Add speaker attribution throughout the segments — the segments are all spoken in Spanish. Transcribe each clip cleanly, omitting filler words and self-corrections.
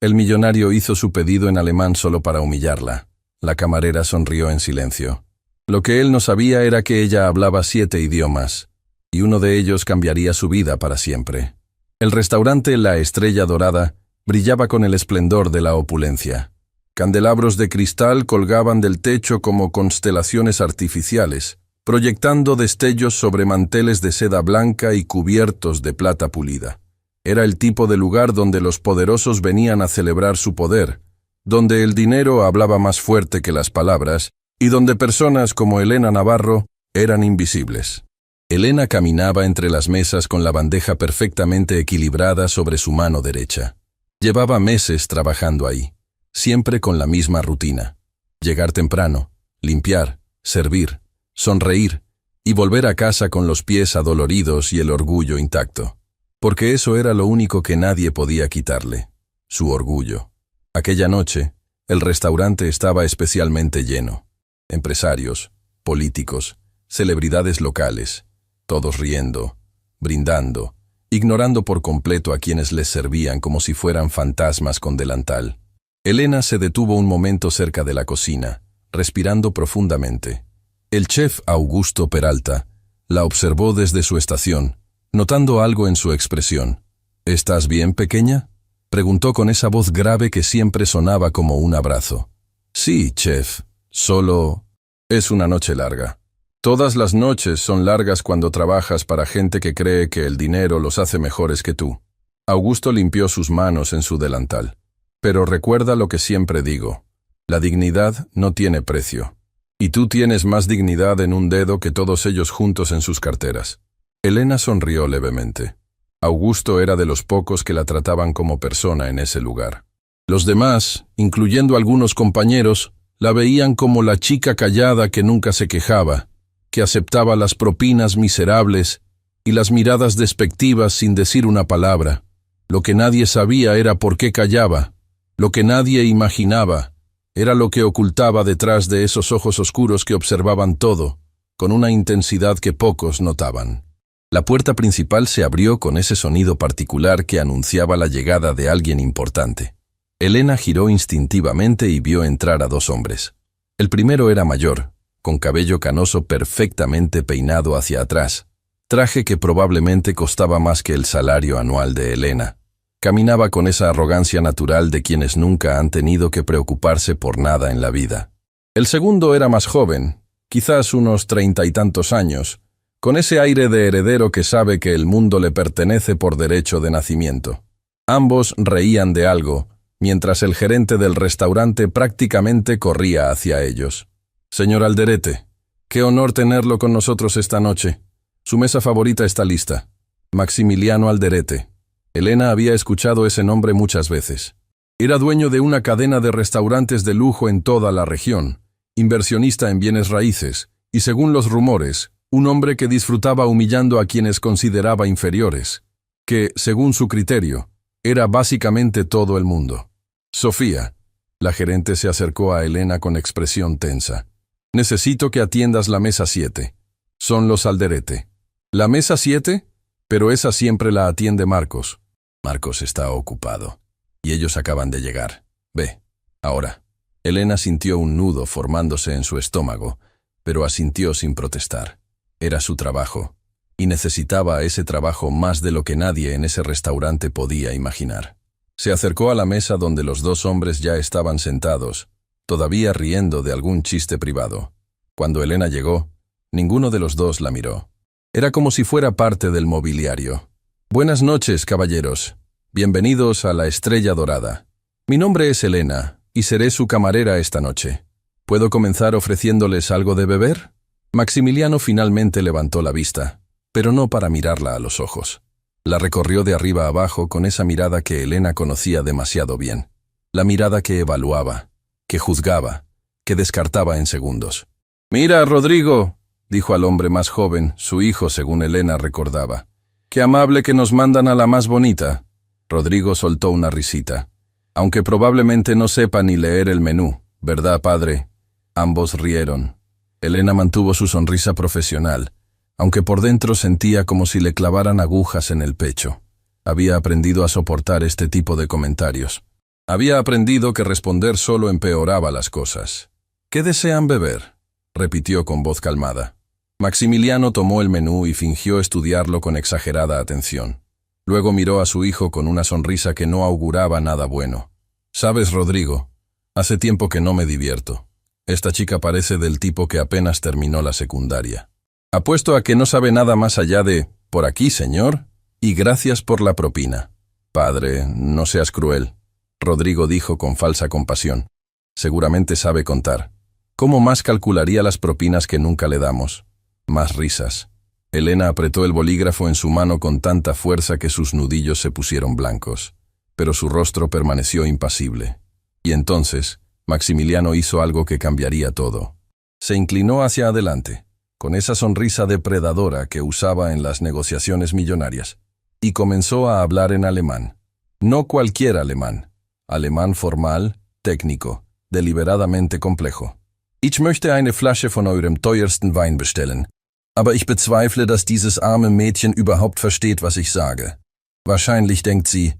Speaker 1: El millonario hizo su pedido en alemán solo para humillarla. La camarera sonrió en silencio. Lo que él no sabía era que ella hablaba 7 idiomas, y uno de ellos cambiaría su vida para siempre. El restaurante La Estrella Dorada brillaba con el esplendor de la opulencia. Candelabros de cristal colgaban del techo como constelaciones artificiales, proyectando destellos sobre manteles de seda blanca y cubiertos de plata pulida. Era el tipo de lugar donde los poderosos venían a celebrar su poder, donde el dinero hablaba más fuerte que las palabras y donde personas como Elena Navarro eran invisibles. Elena caminaba entre las mesas con la bandeja perfectamente equilibrada sobre su mano derecha. Llevaba meses trabajando ahí, siempre con la misma rutina. Llegar temprano, limpiar, servir, sonreír y volver a casa con los pies adoloridos y el orgullo intacto. Porque eso era lo único que nadie podía quitarle, su orgullo. Aquella noche, el restaurante estaba especialmente lleno. Empresarios, políticos, celebridades locales, todos riendo, brindando, ignorando por completo a quienes les servían como si fueran fantasmas con delantal. Elena se detuvo un momento cerca de la cocina, respirando profundamente. El chef Augusto Peralta la observó desde su estación, notando algo en su expresión. «¿Estás bien, pequeña?», preguntó con esa voz grave que siempre sonaba como un abrazo. «Sí, chef, solo es una noche larga». «Todas las noches son largas cuando trabajas para gente que cree que el dinero los hace mejores que tú». Augusto limpió sus manos en su delantal. «Pero recuerda lo que siempre digo, la dignidad no tiene precio. Y tú tienes más dignidad en un dedo que todos ellos juntos en sus carteras». Elena sonrió levemente. Augusto era de los pocos que la trataban como persona en ese lugar. Los demás, incluyendo algunos compañeros, la veían como la chica callada que nunca se quejaba, que aceptaba las propinas miserables y las miradas despectivas sin decir una palabra. Lo que nadie sabía era por qué callaba. Lo que nadie imaginaba era lo que ocultaba detrás de esos ojos oscuros que observaban todo, con una intensidad que pocos notaban. La puerta principal se abrió con ese sonido particular que anunciaba la llegada de alguien importante. Elena giró instintivamente y vio entrar a 2 hombres. El primero era mayor, con cabello canoso perfectamente peinado hacia atrás, traje que probablemente costaba más que el salario anual de Elena. Caminaba con esa arrogancia natural de quienes nunca han tenido que preocuparse por nada en la vida. El segundo era más joven, quizás unos 30 y tantos años, con ese aire de heredero que sabe que el mundo le pertenece por derecho de nacimiento. Ambos reían de algo, mientras el gerente del restaurante prácticamente corría hacia ellos. «Señor Alderete, qué honor tenerlo con nosotros esta noche. Su mesa favorita está lista. Maximiliano Alderete». Elena había escuchado ese nombre muchas veces. Era dueño de una cadena de restaurantes de lujo en toda la región, inversionista en bienes raíces, y según los rumores, un hombre que disfrutaba humillando a quienes consideraba inferiores, que, según su criterio, era básicamente todo el mundo. «Sofía», la gerente se acercó a Elena con expresión tensa. «Necesito que atiendas la mesa 7. Son los Alderete». «¿La mesa 7? Pero esa siempre la atiende Marcos». «Marcos está ocupado. Y ellos acaban de llegar. Ve, ahora». Elena sintió un nudo formándose en su estómago, pero asintió sin protestar. Era su trabajo, y necesitaba ese trabajo más de lo que nadie en ese restaurante podía imaginar. Se acercó a la mesa donde los 2 hombres ya estaban sentados, todavía riendo de algún chiste privado. Cuando Elena llegó, ninguno de los 2 la miró. Era como si fuera parte del mobiliario. «Buenas noches, caballeros. Bienvenidos a La Estrella Dorada. Mi nombre es Elena, y seré su camarera esta noche. ¿Puedo comenzar ofreciéndoles algo de beber?» Maximiliano finalmente levantó la vista, pero no para mirarla a los ojos. La recorrió de arriba a abajo con esa mirada que Elena conocía demasiado bien. La mirada que evaluaba, que juzgaba, que descartaba en segundos. «Mira, Rodrigo», dijo al hombre más joven, su hijo según Elena recordaba. «Qué amable que nos mandan a la más bonita». Rodrigo soltó una risita. «Aunque probablemente no sepa ni leer el menú, ¿verdad, padre?» Ambos rieron. Elena mantuvo su sonrisa profesional, aunque por dentro sentía como si le clavaran agujas en el pecho. Había aprendido a soportar este tipo de comentarios. Había aprendido que responder solo empeoraba las cosas. ¿Qué desean beber?, repitió con voz calmada. Maximiliano tomó el menú y fingió estudiarlo con exagerada atención. Luego miró a su hijo con una sonrisa que no auguraba nada bueno. «¿Sabes, Rodrigo? Hace tiempo que no me divierto. Esta chica parece del tipo que apenas terminó la secundaria. Apuesto a que no sabe nada más allá de «por aquí, señor», y gracias por la propina». «Padre, no seas cruel», Rodrigo dijo con falsa compasión. «Seguramente sabe contar. ¿Cómo más calcularía las propinas que nunca le damos?» Más risas. Elena apretó el bolígrafo en su mano con tanta fuerza que sus nudillos se pusieron blancos, pero su rostro permaneció impasible. Y entonces, Maximiliano hizo algo que cambiaría todo. Se inclinó hacia adelante, con esa sonrisa depredadora que usaba en las negociaciones millonarias, y comenzó a hablar en alemán. No cualquier alemán. Alemán formal, técnico, deliberadamente complejo. Ich möchte eine Flasche von eurem teuersten Wein bestellen. Aber ich bezweifle, dass dieses arme Mädchen überhaupt versteht, was ich sage. Wahrscheinlich denkt sie,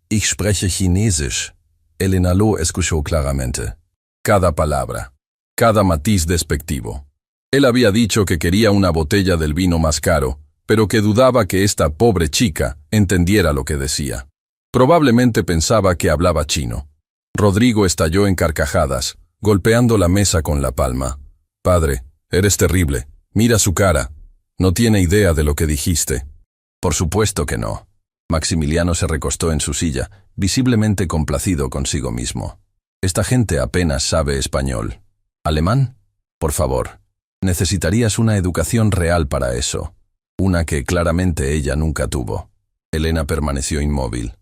Speaker 1: ich spreche Chinesisch. Elena lo escuchó claramente. Cada palabra, cada matiz despectivo. Él había dicho que quería una botella del vino más caro, pero que dudaba que esta pobre chica entendiera lo que decía. Probablemente pensaba que hablaba chino. Rodrigo estalló en carcajadas, golpeando la mesa con la palma. «Padre, eres terrible. Mira su cara. No tiene idea de lo que dijiste». «Por supuesto que no». Maximiliano se recostó en su silla, visiblemente complacido consigo mismo. «Esta gente apenas sabe español. ¿Alemán? Por favor. Necesitarías una educación real para eso. Una que claramente ella nunca tuvo». Elena permaneció inmóvil.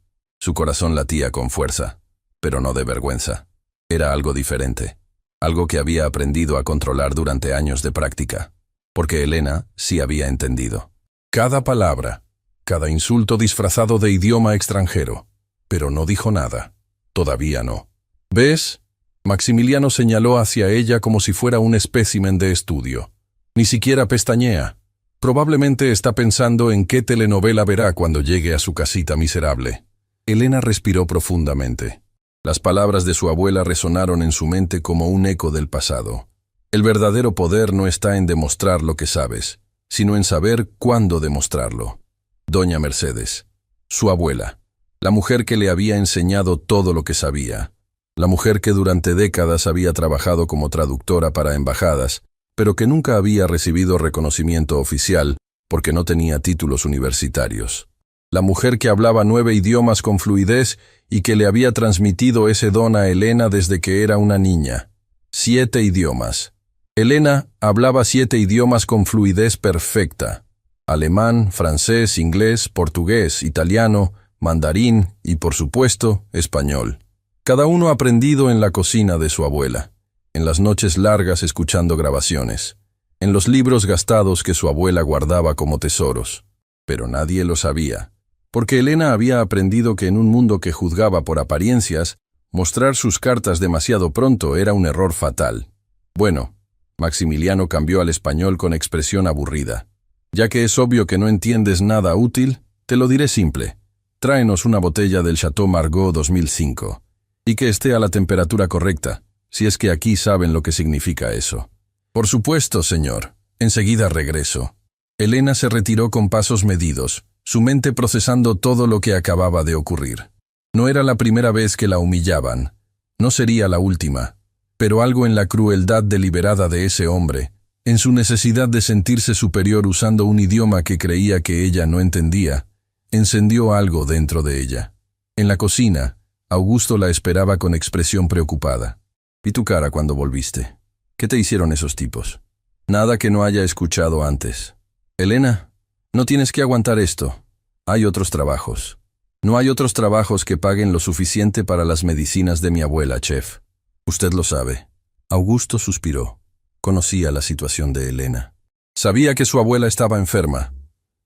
Speaker 1: Su corazón latía con fuerza, pero no de vergüenza. Era algo diferente. Algo que había aprendido a controlar durante años de práctica. Porque Elena sí había entendido. Cada palabra, cada insulto disfrazado de idioma extranjero. Pero no dijo nada. Todavía no. ¿Ves? Maximiliano señaló hacia ella como si fuera un espécimen de estudio. Ni siquiera pestañea. Probablemente está pensando en qué telenovela verá cuando llegue a su casita miserable. Elena respiró profundamente. Las palabras de su abuela resonaron en su mente como un eco del pasado. El verdadero poder no está en demostrar lo que sabes, sino en saber cuándo demostrarlo. Doña Mercedes, su abuela, la mujer que le había enseñado todo lo que sabía, la mujer que durante décadas había trabajado como traductora para embajadas, pero que nunca había recibido reconocimiento oficial porque no tenía títulos universitarios. La mujer que hablaba 9 idiomas con fluidez y que le había transmitido ese don a Elena desde que era una niña. 7 idiomas. Elena hablaba 7 idiomas con fluidez perfecta. Alemán, francés, inglés, portugués, italiano, mandarín y, por supuesto, español. Cada uno aprendido en la cocina de su abuela, en las noches largas escuchando grabaciones, en los libros gastados que su abuela guardaba como tesoros. Pero nadie lo sabía, porque Elena había aprendido que en un mundo que juzgaba por apariencias, mostrar sus cartas demasiado pronto era un error fatal. Bueno, Maximiliano cambió al español con expresión aburrida. «Ya que es obvio que no entiendes nada útil, te lo diré simple. Tráenos una botella del Chateau Margaux 2005. Y que esté a la temperatura correcta, si es que aquí saben lo que significa eso». «Por supuesto, señor. Enseguida regreso». Elena se retiró con pasos medidos, su mente procesando todo lo que acababa de ocurrir. No era la primera vez que la humillaban. No sería la última. Pero algo en la crueldad deliberada de ese hombre, en su necesidad de sentirse superior usando un idioma que creía que ella no entendía, encendió algo dentro de ella. En la cocina, Augusto la esperaba con expresión preocupada. «Vi tu cara cuando volviste. ¿Qué te hicieron esos tipos?» «Nada que no haya escuchado antes». «Elena, no tienes que aguantar esto. Hay otros trabajos. No hay otros trabajos que paguen lo suficiente para las medicinas de mi abuela, chef. Usted lo sabe». Augusto suspiró. Conocía la situación de Elena. Sabía que su abuela estaba enferma,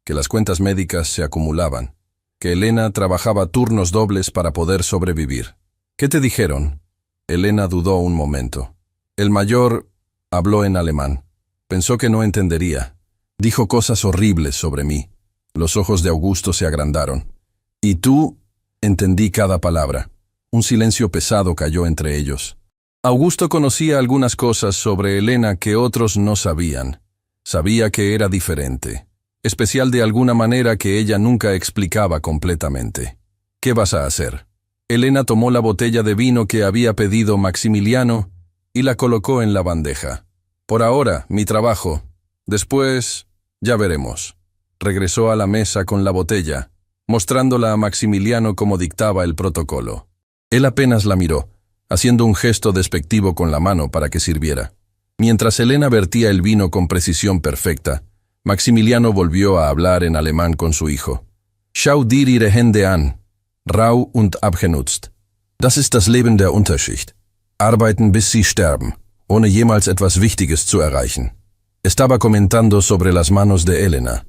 Speaker 1: que las cuentas médicas se acumulaban, que Elena trabajaba turnos dobles para poder sobrevivir. «¿Qué te dijeron?» Elena dudó un momento. El mayor habló en alemán. Pensó que no entendería. Dijo cosas horribles sobre mí. Los ojos de Augusto se agrandaron. «¿Y tú?» Entendí cada palabra. Un silencio pesado cayó entre ellos. Augusto conocía algunas cosas sobre Elena que otros no sabían. Sabía que era diferente, especial de alguna manera que ella nunca explicaba completamente. ¿Qué vas a hacer? Elena tomó la botella de vino que había pedido Maximiliano y la colocó en la bandeja. Por ahora, mi trabajo. Después, ya veremos. Regresó a la mesa con la botella, mostrándola a Maximiliano como dictaba el protocolo. Él apenas la miró, haciendo un gesto despectivo con la mano para que sirviera. Mientras Elena vertía el vino con precisión perfecta, Maximiliano volvió a hablar en alemán con su hijo. Schau dir ihre Hände an, rau und abgenutzt. Das ist das Leben der Unterschicht. Arbeiten bis sie sterben, ohne jemals etwas Wichtiges zu erreichen. Estaba comentando sobre las manos de Elena,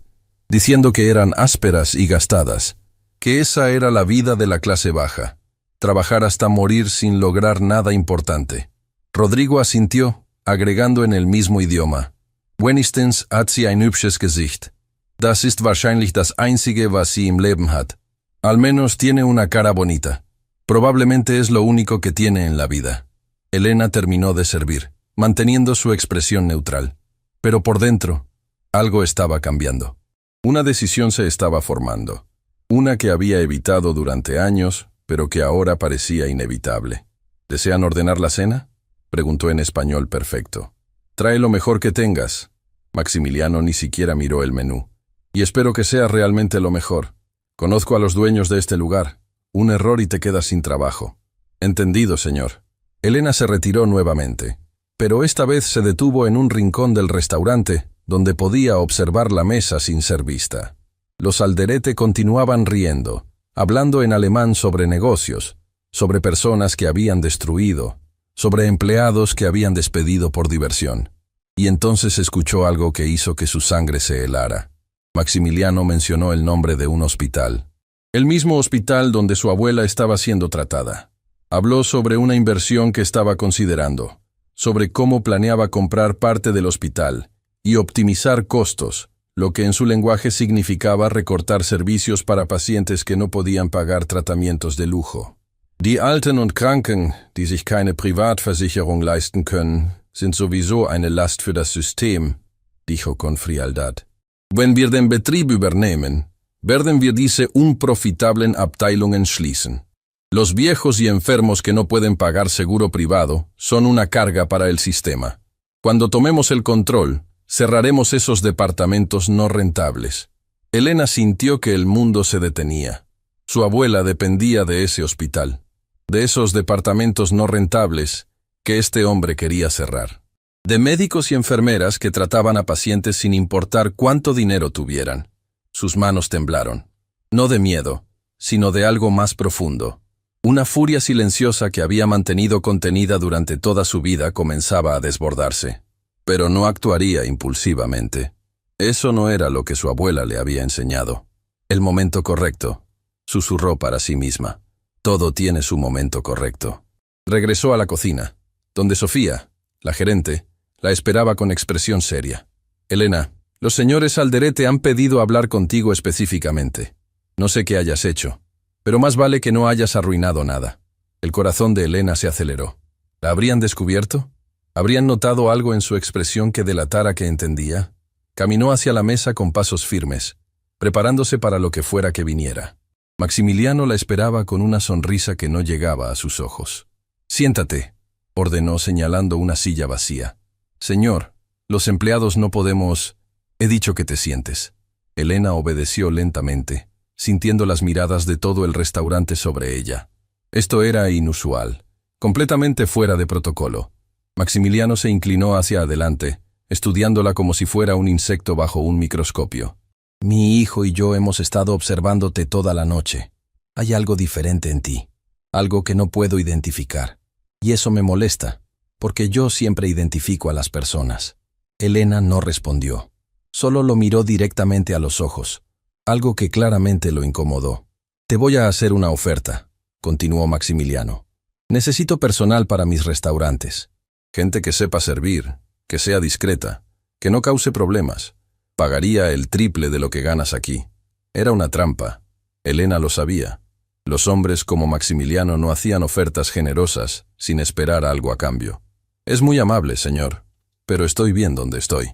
Speaker 1: diciendo que eran ásperas y gastadas, que esa era la vida de la clase baja, trabajar hasta morir sin lograr nada importante. Rodrigo asintió, agregando en el mismo idioma. Wenigstens hat sie ein hübsches Gesicht. Das ist wahrscheinlich das Einzige, was sie im Leben hat. Al menos tiene una cara bonita. Probablemente es lo único que tiene en la vida. Elena terminó de servir, manteniendo su expresión neutral. Pero por dentro, algo estaba cambiando. Una decisión se estaba formando. Una que había evitado durante años, pero que ahora parecía inevitable. ¿Desean ordenar la cena?, preguntó en español perfecto. Trae lo mejor que tengas. Maximiliano ni siquiera miró el menú. Y espero que sea realmente lo mejor. Conozco a los dueños de este lugar. Un error y te quedas sin trabajo. Entendido, señor. Elena se retiró nuevamente, pero esta vez se detuvo en un rincón del restaurante, donde podía observar la mesa sin ser vista. Los Alderete continuaban riendo, hablando en alemán sobre negocios, sobre personas que habían destruido, sobre empleados que habían despedido por diversión. Y entonces escuchó algo que hizo que su sangre se helara. Maximiliano mencionó el nombre de un hospital. El mismo hospital donde su abuela estaba siendo tratada. Habló sobre una inversión que estaba considerando, sobre cómo planeaba comprar parte del hospital y optimizar costos, lo que en su lenguaje significaba recortar servicios para pacientes que no podían pagar tratamientos de lujo. Die Alten und Kranken, die sich keine Privatversicherung leisten können, sind sowieso eine Last für das System, dijo con frialdad. Wenn wir den Betrieb übernehmen, werden wir diese unprofitablen Abteilungen schließen. Los viejos y enfermos que no pueden pagar seguro privado son una carga para el sistema. Cuando tomemos el control, cerraremos esos departamentos no rentables. Elena sintió que el mundo se detenía. Su abuela dependía de ese hospital, de esos departamentos no rentables que este hombre quería cerrar, de médicos y enfermeras que trataban a pacientes sin importar cuánto dinero tuvieran. Sus manos temblaron, no de miedo, sino de algo más profundo. Una furia silenciosa que había mantenido contenida durante toda su vida comenzaba a desbordarse, pero no actuaría impulsivamente. Eso no era lo que su abuela le había enseñado. El momento correcto, susurró para sí misma. Todo tiene su momento correcto. Regresó a la cocina, donde Sofía, la gerente, la esperaba con expresión seria. Elena, los señores Alderete han pedido hablar contigo específicamente. No sé qué hayas hecho, pero más vale que no hayas arruinado nada. El corazón de Elena se aceleró. ¿La habrían descubierto? ¿Habrían notado algo en su expresión que delatara que entendía? Caminó hacia la mesa con pasos firmes, preparándose para lo que fuera que viniera. Maximiliano la esperaba con una sonrisa que no llegaba a sus ojos. «Siéntate», ordenó señalando una silla vacía. «Señor, los empleados no podemos...» «He dicho que te sientes». Elena obedeció lentamente, sintiendo las miradas de todo el restaurante sobre ella. Esto era inusual, completamente fuera de protocolo. Maximiliano se inclinó hacia adelante, estudiándola como si fuera un insecto bajo un microscopio. «Mi hijo y yo hemos estado observándote toda la noche. Hay algo diferente en ti, algo que no puedo identificar. Y eso me molesta, porque yo siempre identifico a las personas». Elena no respondió. Solo lo miró directamente a los ojos, algo que claramente lo incomodó. «Te voy a hacer una oferta», continuó Maximiliano. «Necesito personal para mis restaurantes. Gente que sepa servir, que sea discreta, que no cause problemas. Pagaría el triple de lo que ganas aquí». Era una trampa. Elena lo sabía. Los hombres como Maximiliano no hacían ofertas generosas sin esperar algo a cambio. Es muy amable, señor, pero estoy bien donde estoy.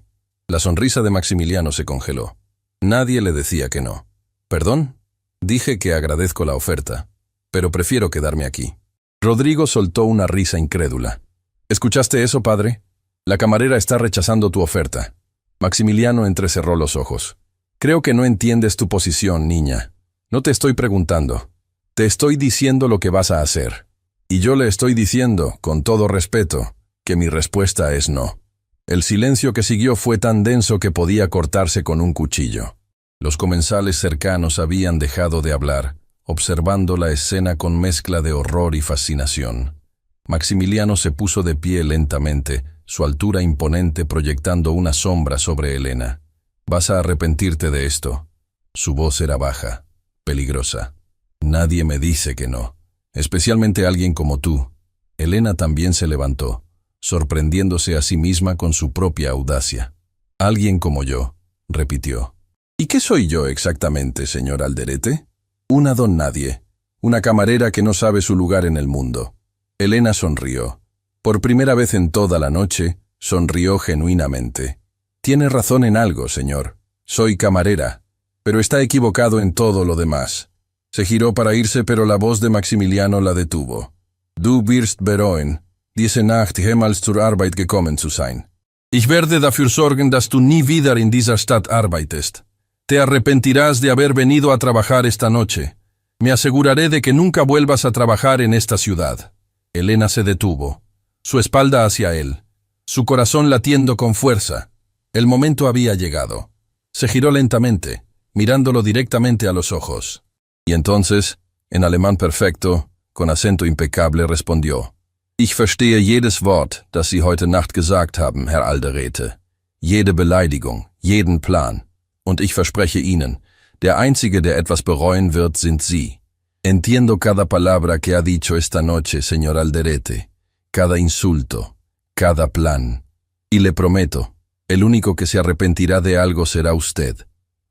Speaker 1: La sonrisa de Maximiliano se congeló. Nadie le decía que no. ¿Perdón? Dije que agradezco la oferta, pero prefiero quedarme aquí. Rodrigo soltó una risa incrédula. ¿Escuchaste eso, padre? La camarera está rechazando tu oferta. Maximiliano entrecerró los ojos. Creo que no entiendes tu posición, niña. No te estoy preguntando. Te estoy diciendo lo que vas a hacer. Y yo le estoy diciendo, con todo respeto, que mi respuesta es no. El silencio que siguió fue tan denso que podía cortarse con un cuchillo. Los comensales cercanos habían dejado de hablar, observando la escena con mezcla de horror y fascinación. Maximiliano se puso de pie lentamente, su altura imponente proyectando una sombra sobre Elena. «Vas a arrepentirte de esto». Su voz era baja, peligrosa. «Nadie me dice que no, especialmente alguien como tú». Elena también se levantó, sorprendiéndose a sí misma con su propia audacia. «Alguien como yo», repitió. «¿Y qué soy yo exactamente, señor Alderete?» «Una don nadie, una camarera que no sabe su lugar en el mundo». Elena sonrió. Por primera vez en toda la noche, sonrió genuinamente. «Tiene razón en algo, señor. Soy camarera, pero está equivocado en todo lo demás». Se giró para irse, pero la voz de Maximiliano la detuvo. «Du wirst bereuen, diese Nacht jemals zur Arbeit gekommen zu sein. Ich werde dafür sorgen, dass du nie wieder in dieser Stadt arbeitest. Te arrepentirás de haber venido a trabajar esta noche. Me aseguraré de que nunca vuelvas a trabajar en esta ciudad». Elena se detuvo, su espalda hacia él, su corazón latiendo con fuerza. El momento había llegado. Se giró lentamente, mirándolo directamente a los ojos. Y entonces, en alemán perfecto, con acento impecable, respondió: «Ich verstehe jedes Wort, das Sie heute Nacht gesagt haben, Herr Alderete. Jede Beleidigung, jeden Plan. Und ich verspreche Ihnen, der Einzige, der etwas bereuen wird, sind Sie. Entiendo cada palabra que ha dicho esta noche, señor Alderete, cada insulto, cada plan. Y le prometo, el único que se arrepentirá de algo será usted».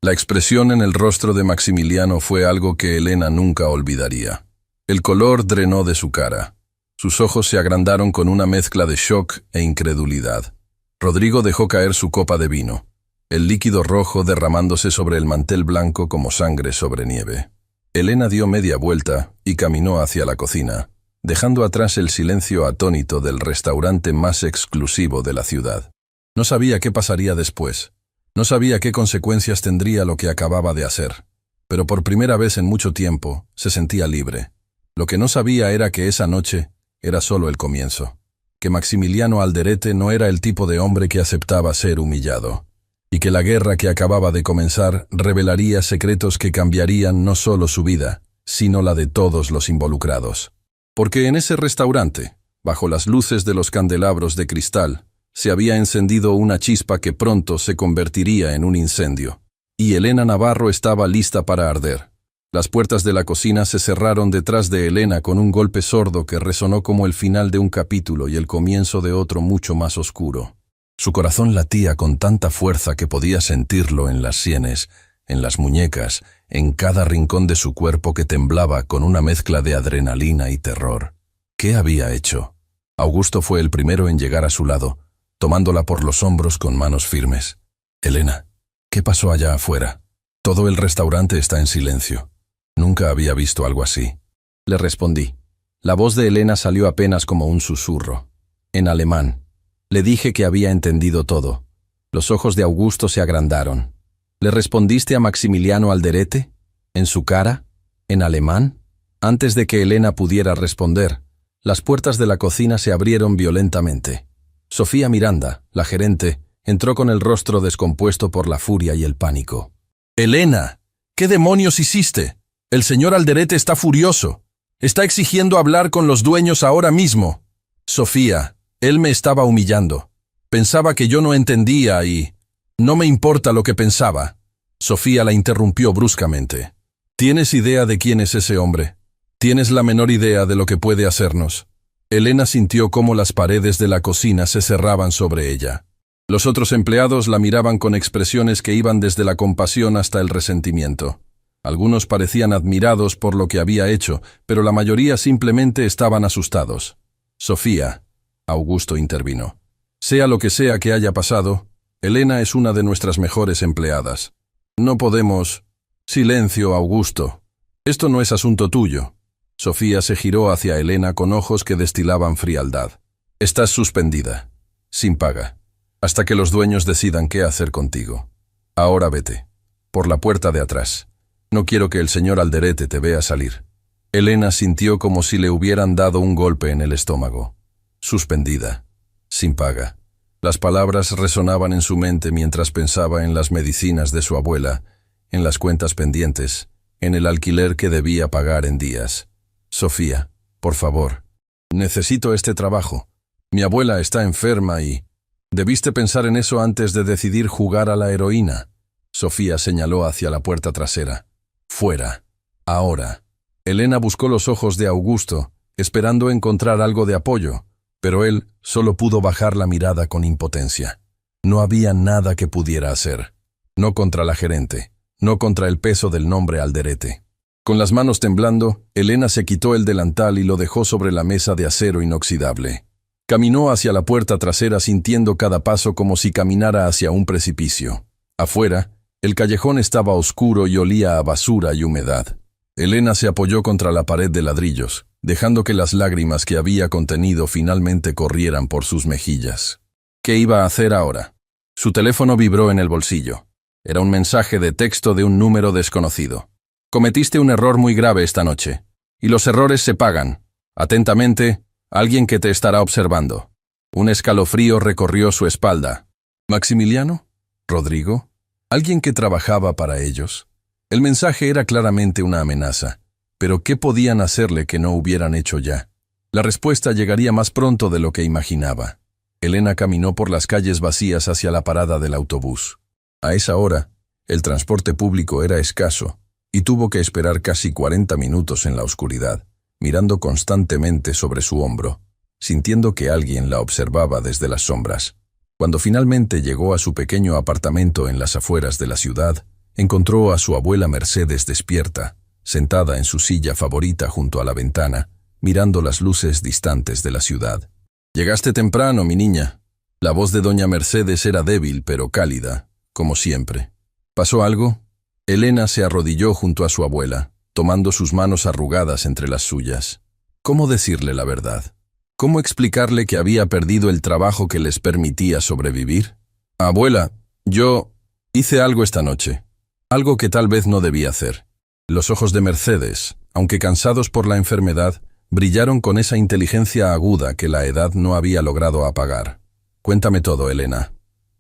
Speaker 1: La expresión en el rostro de Maximiliano fue algo que Elena nunca olvidaría. El color drenó de su cara. Sus ojos se agrandaron con una mezcla de shock e incredulidad. Rodrigo dejó caer su copa de vino, el líquido rojo derramándose sobre el mantel blanco como sangre sobre nieve. Elena dio media vuelta y caminó hacia la cocina, dejando atrás el silencio atónito del restaurante más exclusivo de la ciudad. No sabía qué pasaría después. No sabía qué consecuencias tendría lo que acababa de hacer. Pero por primera vez en mucho tiempo se sentía libre. Lo que no sabía era que esa noche era solo el comienzo. Que Maximiliano Alderete no era el tipo de hombre que aceptaba ser humillado. Y que la guerra que acababa de comenzar revelaría secretos que cambiarían no solo su vida, sino la de todos los involucrados. Porque en ese restaurante, bajo las luces de los candelabros de cristal, se había encendido una chispa que pronto se convertiría en un incendio. Y Elena Navarro estaba lista para arder. Las puertas de la cocina se cerraron detrás de Elena con un golpe sordo que resonó como el final de un capítulo y el comienzo de otro mucho más oscuro. Su corazón latía con tanta fuerza que podía sentirlo en las sienes, en las muñecas, en cada rincón de su cuerpo que temblaba con una mezcla de adrenalina y terror. ¿Qué había hecho? Augusto fue el primero en llegar a su lado, tomándola por los hombros con manos firmes. «Elena, ¿qué pasó allá afuera? Todo el restaurante está en silencio. Nunca había visto algo así». Le respondí. La voz de Elena salió apenas como un susurro. En alemán. Le dije que había entendido todo. Los ojos de Augusto se agrandaron. «¿Le respondiste a Maximiliano Alderete? ¿En su cara? ¿En alemán?» Antes de que Elena pudiera responder, las puertas de la cocina se abrieron violentamente. Sofía Miranda, la gerente, entró con el rostro descompuesto por la furia y el pánico. «Elena, ¿qué demonios hiciste? El señor Alderete está furioso. Está exigiendo hablar con los dueños ahora mismo». «Sofía, él me estaba humillando. Pensaba que yo no entendía y... no me importa lo que pensaba». Sofía la interrumpió bruscamente. «¿Tienes idea de quién es ese hombre? ¿Tienes la menor idea de lo que puede hacernos?» Elena sintió cómo las paredes de la cocina se cerraban sobre ella. Los otros empleados la miraban con expresiones que iban desde la compasión hasta el resentimiento. Algunos parecían admirados por lo que había hecho, pero la mayoría simplemente estaban asustados. Sofía, Augusto intervino. Sea lo que sea que haya pasado, Elena es una de nuestras mejores empleadas. No podemos... Silencio, Augusto. Esto no es asunto tuyo. Sofía se giró hacia Elena con ojos que destilaban frialdad. Estás suspendida, sin paga, hasta que los dueños decidan qué hacer contigo. Ahora vete, por la puerta de atrás. No quiero que el señor Alderete te vea salir. Elena sintió como si le hubieran dado un golpe en el estómago. Suspendida, sin paga. Las palabras resonaban en su mente mientras pensaba en las medicinas de su abuela, en las cuentas pendientes, en el alquiler que debía pagar en días. Sofía, por favor, necesito este trabajo. Mi abuela está enferma y... Debiste pensar en eso antes de decidir jugar a la heroína. Sofía señaló hacia la puerta trasera. Fuera. Ahora. Elena buscó los ojos de Augusto, esperando encontrar algo de apoyo, pero él solo pudo bajar la mirada con impotencia. No había nada que pudiera hacer. No contra la gerente, no contra el peso del nombre Alderete. Con las manos temblando, Elena se quitó el delantal y lo dejó sobre la mesa de acero inoxidable. Caminó hacia la puerta trasera sintiendo cada paso como si caminara hacia un precipicio. Afuera, el callejón estaba oscuro y olía a basura y humedad. Elena se apoyó contra la pared de ladrillos, dejando que las lágrimas que había contenido finalmente corrieran por sus mejillas. ¿Qué iba a hacer ahora? Su teléfono vibró en el bolsillo. Era un mensaje de texto de un número desconocido. Cometiste un error muy grave esta noche, y los errores se pagan. Atentamente, alguien que te estará observando. Un escalofrío recorrió su espalda. ¿Maximiliano? ¿Rodrigo? ¿Alguien que trabajaba para ellos? El mensaje era claramente una amenaza, pero ¿qué podían hacerle que no hubieran hecho ya? La respuesta llegaría más pronto de lo que imaginaba. Elena caminó por las calles vacías hacia la parada del autobús. A esa hora, el transporte público era escaso, y tuvo que esperar casi 40 minutos en la oscuridad, mirando constantemente sobre su hombro, sintiendo que alguien la observaba desde las sombras. Cuando finalmente llegó a su pequeño apartamento en las afueras de la ciudad, encontró a su abuela Mercedes despierta, sentada en su silla favorita junto a la ventana, mirando las luces distantes de la ciudad. «Llegaste temprano, mi niña». La voz de doña Mercedes era débil pero cálida, como siempre. ¿Pasó algo? Elena se arrodilló junto a su abuela, tomando sus manos arrugadas entre las suyas. ¿Cómo decirle la verdad? ¿Cómo explicarle que había perdido el trabajo que les permitía sobrevivir? «Abuela, yo hice algo esta noche. Algo que tal vez no debía hacer». Los ojos de Mercedes, aunque cansados por la enfermedad, brillaron con esa inteligencia aguda que la edad no había logrado apagar. «Cuéntame todo, Elena»,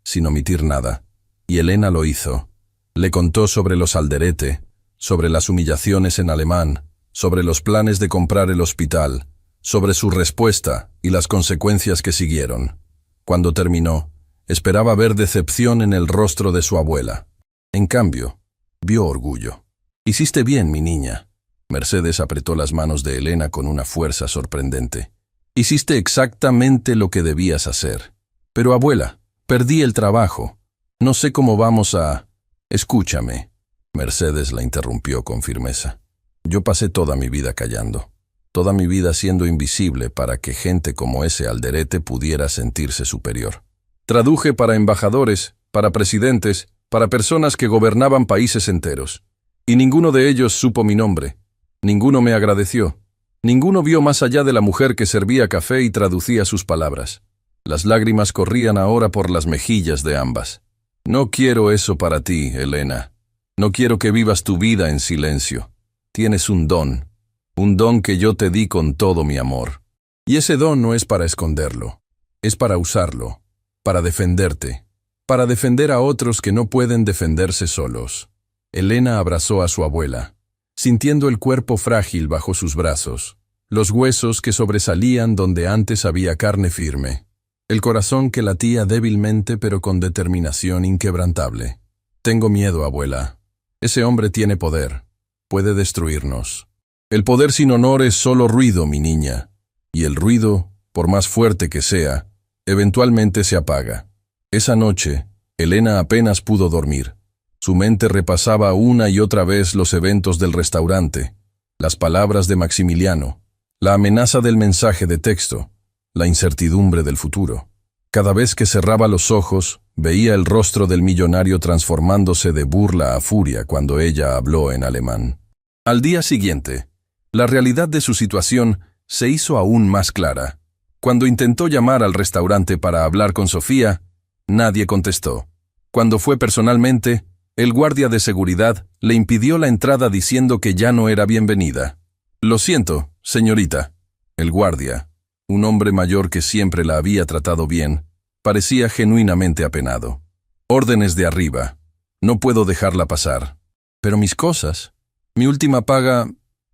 Speaker 1: sin omitir nada. Y Elena lo hizo. Le contó sobre los Alderete, sobre las humillaciones en alemán, sobre los planes de comprar el hospital, sobre su respuesta y las consecuencias que siguieron. Cuando terminó, esperaba ver decepción en el rostro de su abuela. En cambio, vio orgullo. «Hiciste bien, mi niña». Mercedes apretó las manos de Elena con una fuerza sorprendente. «Hiciste exactamente lo que debías hacer». «Pero, abuela, perdí el trabajo. No sé cómo vamos a...» «Escúchame». Mercedes la interrumpió con firmeza. «Yo pasé toda mi vida callando. Toda mi vida siendo invisible para que gente como ese Alderete pudiera sentirse superior. Traduje para embajadores, para presidentes, para personas que gobernaban países enteros. Y ninguno de ellos supo mi nombre. Ninguno me agradeció. Ninguno vio más allá de la mujer que servía café y traducía sus palabras. Las lágrimas corrían ahora por las mejillas de ambas. No quiero eso para ti, Elena. No quiero que vivas tu vida en silencio. Tienes un don que yo te di con todo mi amor. Y ese don no es para esconderlo, es para usarlo, para defenderte, para defender a otros que no pueden defenderse solos». Elena abrazó a su abuela, sintiendo el cuerpo frágil bajo sus brazos, los huesos que sobresalían donde antes había carne firme, el corazón que latía débilmente pero con determinación inquebrantable. «Tengo miedo, abuela. Ese hombre tiene poder. Puede destruirnos. El poder sin honor es solo ruido, mi niña. Y el ruido, por más fuerte que sea, eventualmente se apaga». Esa noche, Elena apenas pudo dormir. Su mente repasaba una y otra vez los eventos del restaurante, las palabras de Maximiliano, la amenaza del mensaje de texto, la incertidumbre del futuro. Cada vez que cerraba los ojos, veía el rostro del millonario transformándose de burla a furia cuando ella habló en alemán. Al día siguiente, la realidad de su situación se hizo aún más clara. Cuando intentó llamar al restaurante para hablar con Sofía, nadie contestó. Cuando fue personalmente, el guardia de seguridad le impidió la entrada diciendo que ya no era bienvenida. «Lo siento, señorita». El guardia, un hombre mayor que siempre la había tratado bien, parecía genuinamente apenado. «Órdenes de arriba. No puedo dejarla pasar». «Pero mis cosas. Mi última paga.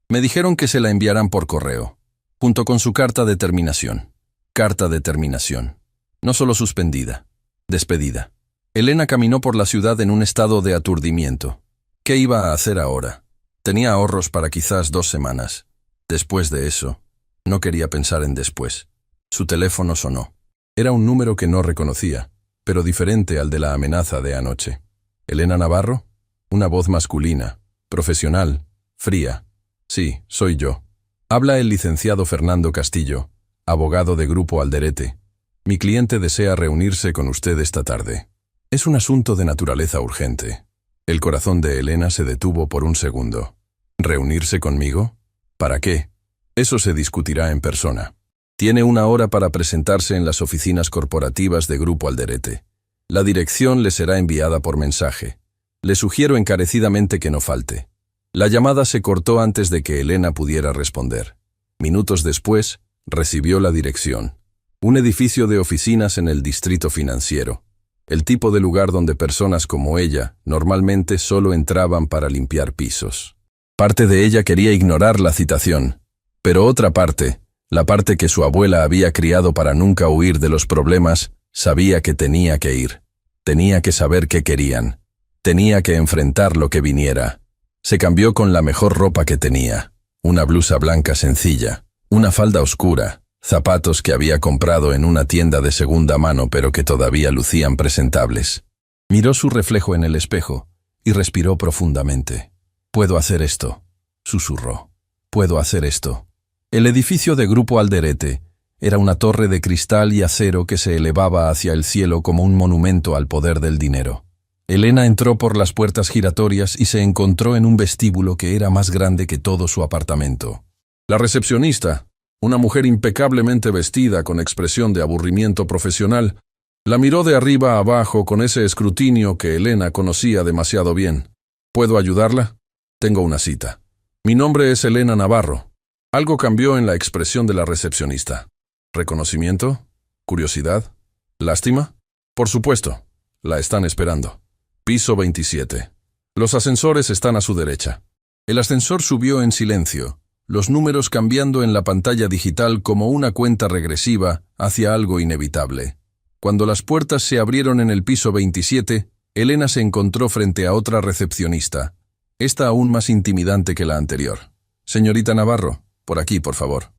Speaker 1: Me dijeron que se la enviarán por correo, junto con su carta de terminación». Carta de terminación. No solo suspendida, despedida. Elena caminó por la ciudad en un estado de aturdimiento. ¿Qué iba a hacer ahora? Tenía ahorros para quizás 2 semanas. Después de eso, no quería pensar en después. Su teléfono sonó. Era un número que no reconocía, pero diferente al de la amenaza de anoche. ¿Elena Navarro? Una voz masculina, profesional, fría. Sí, soy yo. Habla el licenciado Fernando Castillo, abogado de Grupo Alderete. Mi cliente desea reunirse con usted esta tarde. Es un asunto de naturaleza urgente. El corazón de Elena se detuvo por un segundo. ¿Reunirse conmigo? ¿Para qué? Eso se discutirá en persona. Tiene 1 hora para presentarse en las oficinas corporativas de Grupo Alderete. La dirección le será enviada por mensaje. Le sugiero encarecidamente que no falte. La llamada se cortó antes de que Elena pudiera responder. Minutos después, recibió la dirección. Un edificio de oficinas en el distrito financiero. El tipo de lugar donde personas como ella normalmente solo entraban para limpiar pisos. Parte de ella quería ignorar la citación, pero otra parte, la parte que su abuela había criado para nunca huir de los problemas, sabía que tenía que ir. Tenía que saber qué querían. Tenía que enfrentar lo que viniera. Se cambió con la mejor ropa que tenía. Una blusa blanca sencilla, una falda oscura, zapatos que había comprado en una tienda de segunda mano pero que todavía lucían presentables. Miró su reflejo en el espejo y respiró profundamente. «Puedo hacer esto», susurró. «Puedo hacer esto». El edificio de Grupo Alderete era una torre de cristal y acero que se elevaba hacia el cielo como un monumento al poder del dinero. Elena entró por las puertas giratorias y se encontró en un vestíbulo que era más grande que todo su apartamento. La recepcionista, una mujer impecablemente vestida con expresión de aburrimiento profesional, la miró de arriba a abajo con ese escrutinio que Elena conocía demasiado bien. «¿Puedo ayudarla? Tengo una cita». «Mi nombre es Elena Navarro». Algo cambió en la expresión de la recepcionista. ¿Reconocimiento? ¿Curiosidad? ¿Lástima? Por supuesto. La están esperando. Piso 27. Los ascensores están a su derecha. El ascensor subió en silencio, los números cambiando en la pantalla digital como una cuenta regresiva hacia algo inevitable. Cuando las puertas se abrieron en el piso 27, Elena se encontró frente a otra recepcionista, esta aún más intimidante que la anterior. «Señorita Navarro, por aquí, por favor».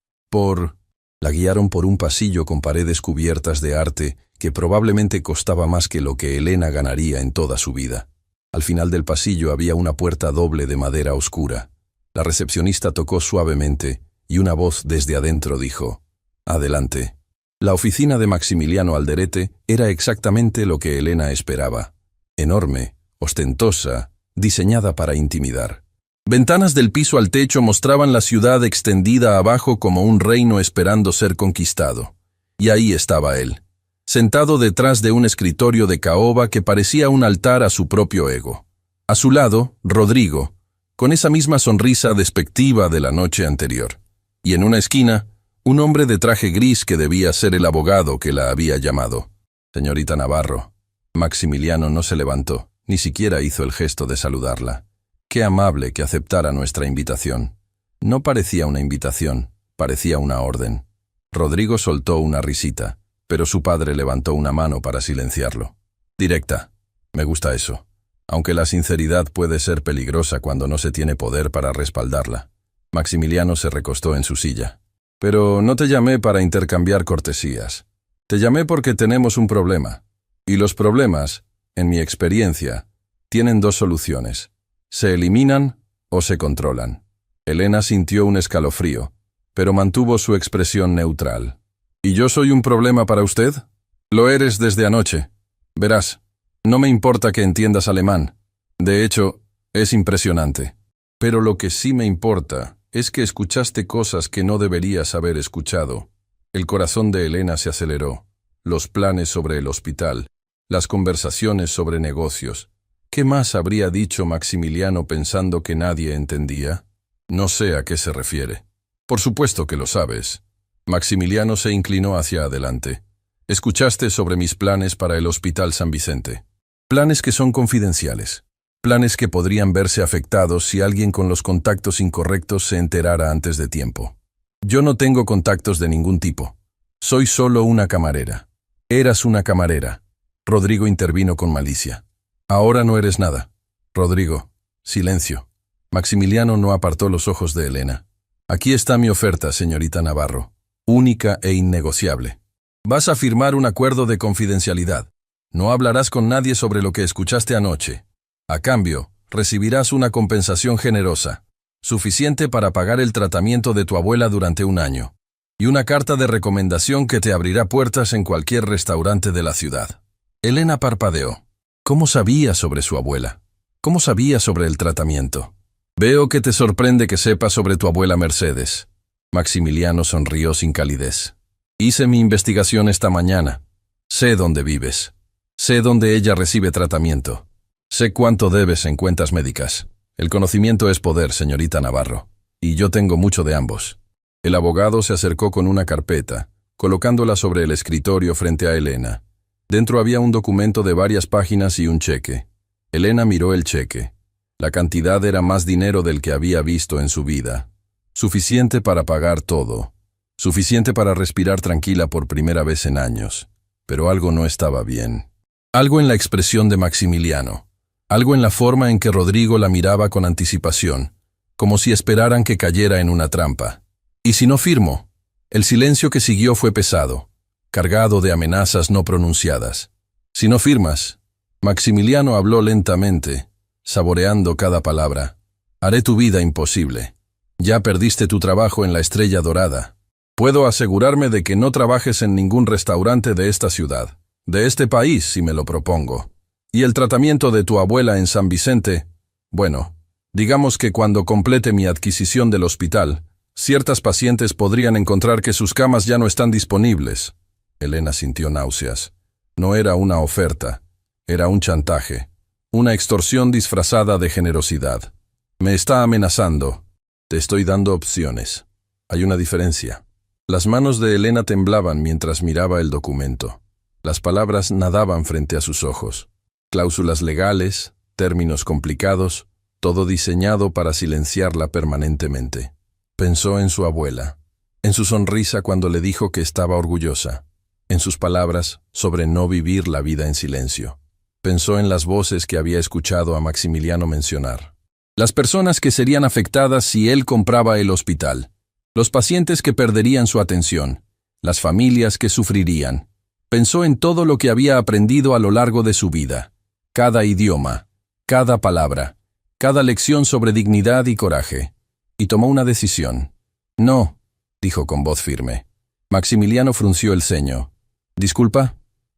Speaker 1: La guiaron por un pasillo con paredes cubiertas de arte que probablemente costaba más que lo que Elena ganaría en toda su vida. Al final del pasillo había una puerta doble de madera oscura. La recepcionista tocó suavemente y una voz desde adentro dijo: «Adelante». La oficina de Maximiliano Alderete era exactamente lo que Elena esperaba. Enorme, ostentosa, diseñada para intimidar. Ventanas del piso al techo mostraban la ciudad extendida abajo como un reino esperando ser conquistado. Y ahí estaba él, sentado detrás de un escritorio de caoba que parecía un altar a su propio ego. A su lado, Rodrigo, con esa misma sonrisa despectiva de la noche anterior. Y en una esquina, un hombre de traje gris que debía ser el abogado que la había llamado. «Señorita Navarro». Maximiliano no se levantó, ni siquiera hizo el gesto de saludarla. Qué amable que aceptara nuestra invitación. No parecía una invitación, parecía una orden. Rodrigo soltó una risita, pero su padre levantó una mano para silenciarlo. «Directa. Me gusta eso. Aunque la sinceridad puede ser peligrosa cuando no se tiene poder para respaldarla». Maximiliano se recostó en su silla. «Pero no te llamé para intercambiar cortesías. Te llamé porque tenemos un problema. Y los problemas, en mi experiencia, Tienen dos soluciones. Se eliminan o se controlan. Elena sintió un escalofrío, pero mantuvo su expresión neutral. ¿Y yo soy un problema para usted? Lo eres desde anoche. Verás, no me importa que entiendas alemán. De hecho, es impresionante. Pero lo que sí me importa es que escuchaste cosas que no deberías haber escuchado. El corazón de Elena se aceleró. Los planes sobre el hospital, las conversaciones sobre negocios. ¿Qué más habría dicho Maximiliano pensando que nadie entendía? No sé a qué se refiere. Por supuesto que lo sabes. Maximiliano se inclinó hacia adelante. Escuchaste sobre mis planes para el Hospital San Vicente. Planes que son confidenciales. Planes que podrían verse afectados si alguien con los contactos incorrectos se enterara antes de tiempo. Yo no tengo contactos de ningún tipo. Soy solo una camarera. Eras una camarera. Rodrigo intervino con malicia. Ahora no eres nada. Rodrigo, silencio. Maximiliano no apartó los ojos de Elena. Aquí está mi oferta, señorita Navarro. Única e innegociable. Vas a firmar un acuerdo de confidencialidad. No hablarás con nadie sobre lo que escuchaste anoche. A cambio, recibirás una compensación generosa, suficiente para pagar el tratamiento de tu abuela durante un año, y una carta de recomendación que te abrirá puertas en cualquier restaurante de la ciudad. Elena parpadeó. ¿Cómo sabía sobre su abuela? ¿Cómo sabía sobre el tratamiento? Veo que te sorprende que sepa sobre tu abuela Mercedes. Maximiliano sonrió sin calidez. Hice mi investigación esta mañana. Sé dónde vives. Sé dónde ella recibe tratamiento. Sé cuánto debes en cuentas médicas. El conocimiento es poder, señorita Navarro. Y yo tengo mucho de ambos. El abogado se acercó con una carpeta, colocándola sobre el escritorio frente a Elena. Dentro había un documento de varias páginas y un cheque. Elena miró el cheque. La cantidad era más dinero del que había visto en su vida. Suficiente para pagar todo. Suficiente para respirar tranquila por primera vez en años. Pero algo no estaba bien. Algo en la expresión de Maximiliano. Algo en la forma en que Rodrigo la miraba con anticipación, como si esperaran que cayera en una trampa. ¿Y si no firmo? El silencio que siguió fue pesado, cargado de amenazas no pronunciadas. Si no firmas, Maximiliano habló lentamente, saboreando cada palabra. Haré tu vida imposible. Ya perdiste tu trabajo en la Estrella Dorada. Puedo asegurarme de que no trabajes en ningún restaurante de esta ciudad, de este país si me lo propongo. Y el tratamiento de tu abuela en San Vicente, bueno, digamos que cuando complete mi adquisición del hospital, ciertas pacientes podrían encontrar que sus camas ya no están disponibles. Elena sintió náuseas. No era una oferta, era un chantaje. Una extorsión disfrazada de generosidad. Me está amenazando. Te estoy dando opciones. Hay una diferencia. Las manos de Elena temblaban mientras miraba el documento. Las palabras nadaban frente a sus ojos. Cláusulas legales, términos complicados, todo diseñado para silenciarla permanentemente. Pensó en su abuela, en su sonrisa cuando le dijo que estaba orgullosa, en sus palabras sobre no vivir la vida en silencio. Pensó en las voces que había escuchado a Maximiliano mencionar. Las personas que serían afectadas si él compraba el hospital. Los pacientes que perderían su atención. Las familias que sufrirían. Pensó en todo lo que había aprendido a lo largo de su vida. Cada idioma, cada palabra, cada lección sobre dignidad y coraje. Y tomó una decisión. No, dijo con voz firme. Maximiliano frunció el ceño. ¿Disculpa?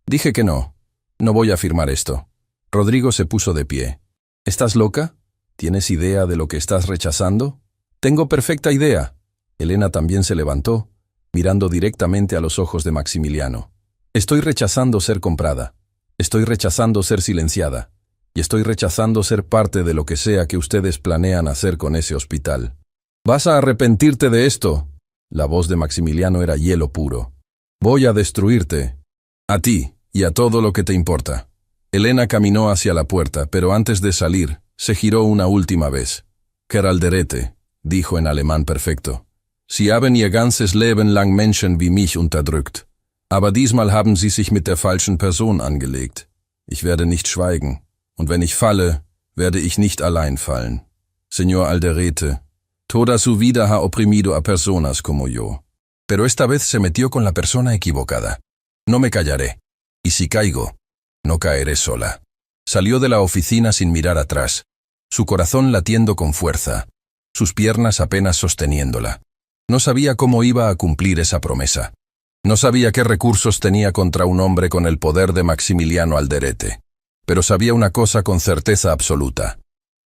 Speaker 1: Dije que no. No voy a firmar esto. Rodrigo se puso de pie. ¿Estás loca? ¿Tienes idea de lo que estás rechazando? Tengo perfecta idea. Elena también se levantó, mirando directamente a los ojos de Maximiliano. Estoy rechazando ser comprada. Estoy rechazando ser silenciada. Y estoy rechazando ser parte de lo que sea que ustedes planean hacer con ese hospital. ¿Vas a arrepentirte de esto? La voz de Maximiliano era hielo puro. Voy a destruirte. A ti. Y a todo lo que te importa. Elena caminó hacia la puerta, pero antes de salir, se giró una última vez. Keralderete, dijo en alemán perfecto. Sie haben ihr ganzes Leben lang Menschen wie mich unterdrückt. Aber diesmal haben sie sich mit der falschen Person angelegt. Ich werde nicht schweigen. Und wenn ich falle, werde ich nicht allein fallen. Señor Alderete, toda su vida ha oprimido a personas como yo. Pero esta vez se metió con la persona equivocada. No me callaré. Y si caigo, no caeré sola. Salió de la oficina sin mirar atrás, su corazón latiendo con fuerza, sus piernas apenas sosteniéndola. No sabía cómo iba a cumplir esa promesa. No sabía qué recursos tenía contra un hombre con el poder de Maximiliano Alderete. Pero sabía una cosa con certeza absoluta.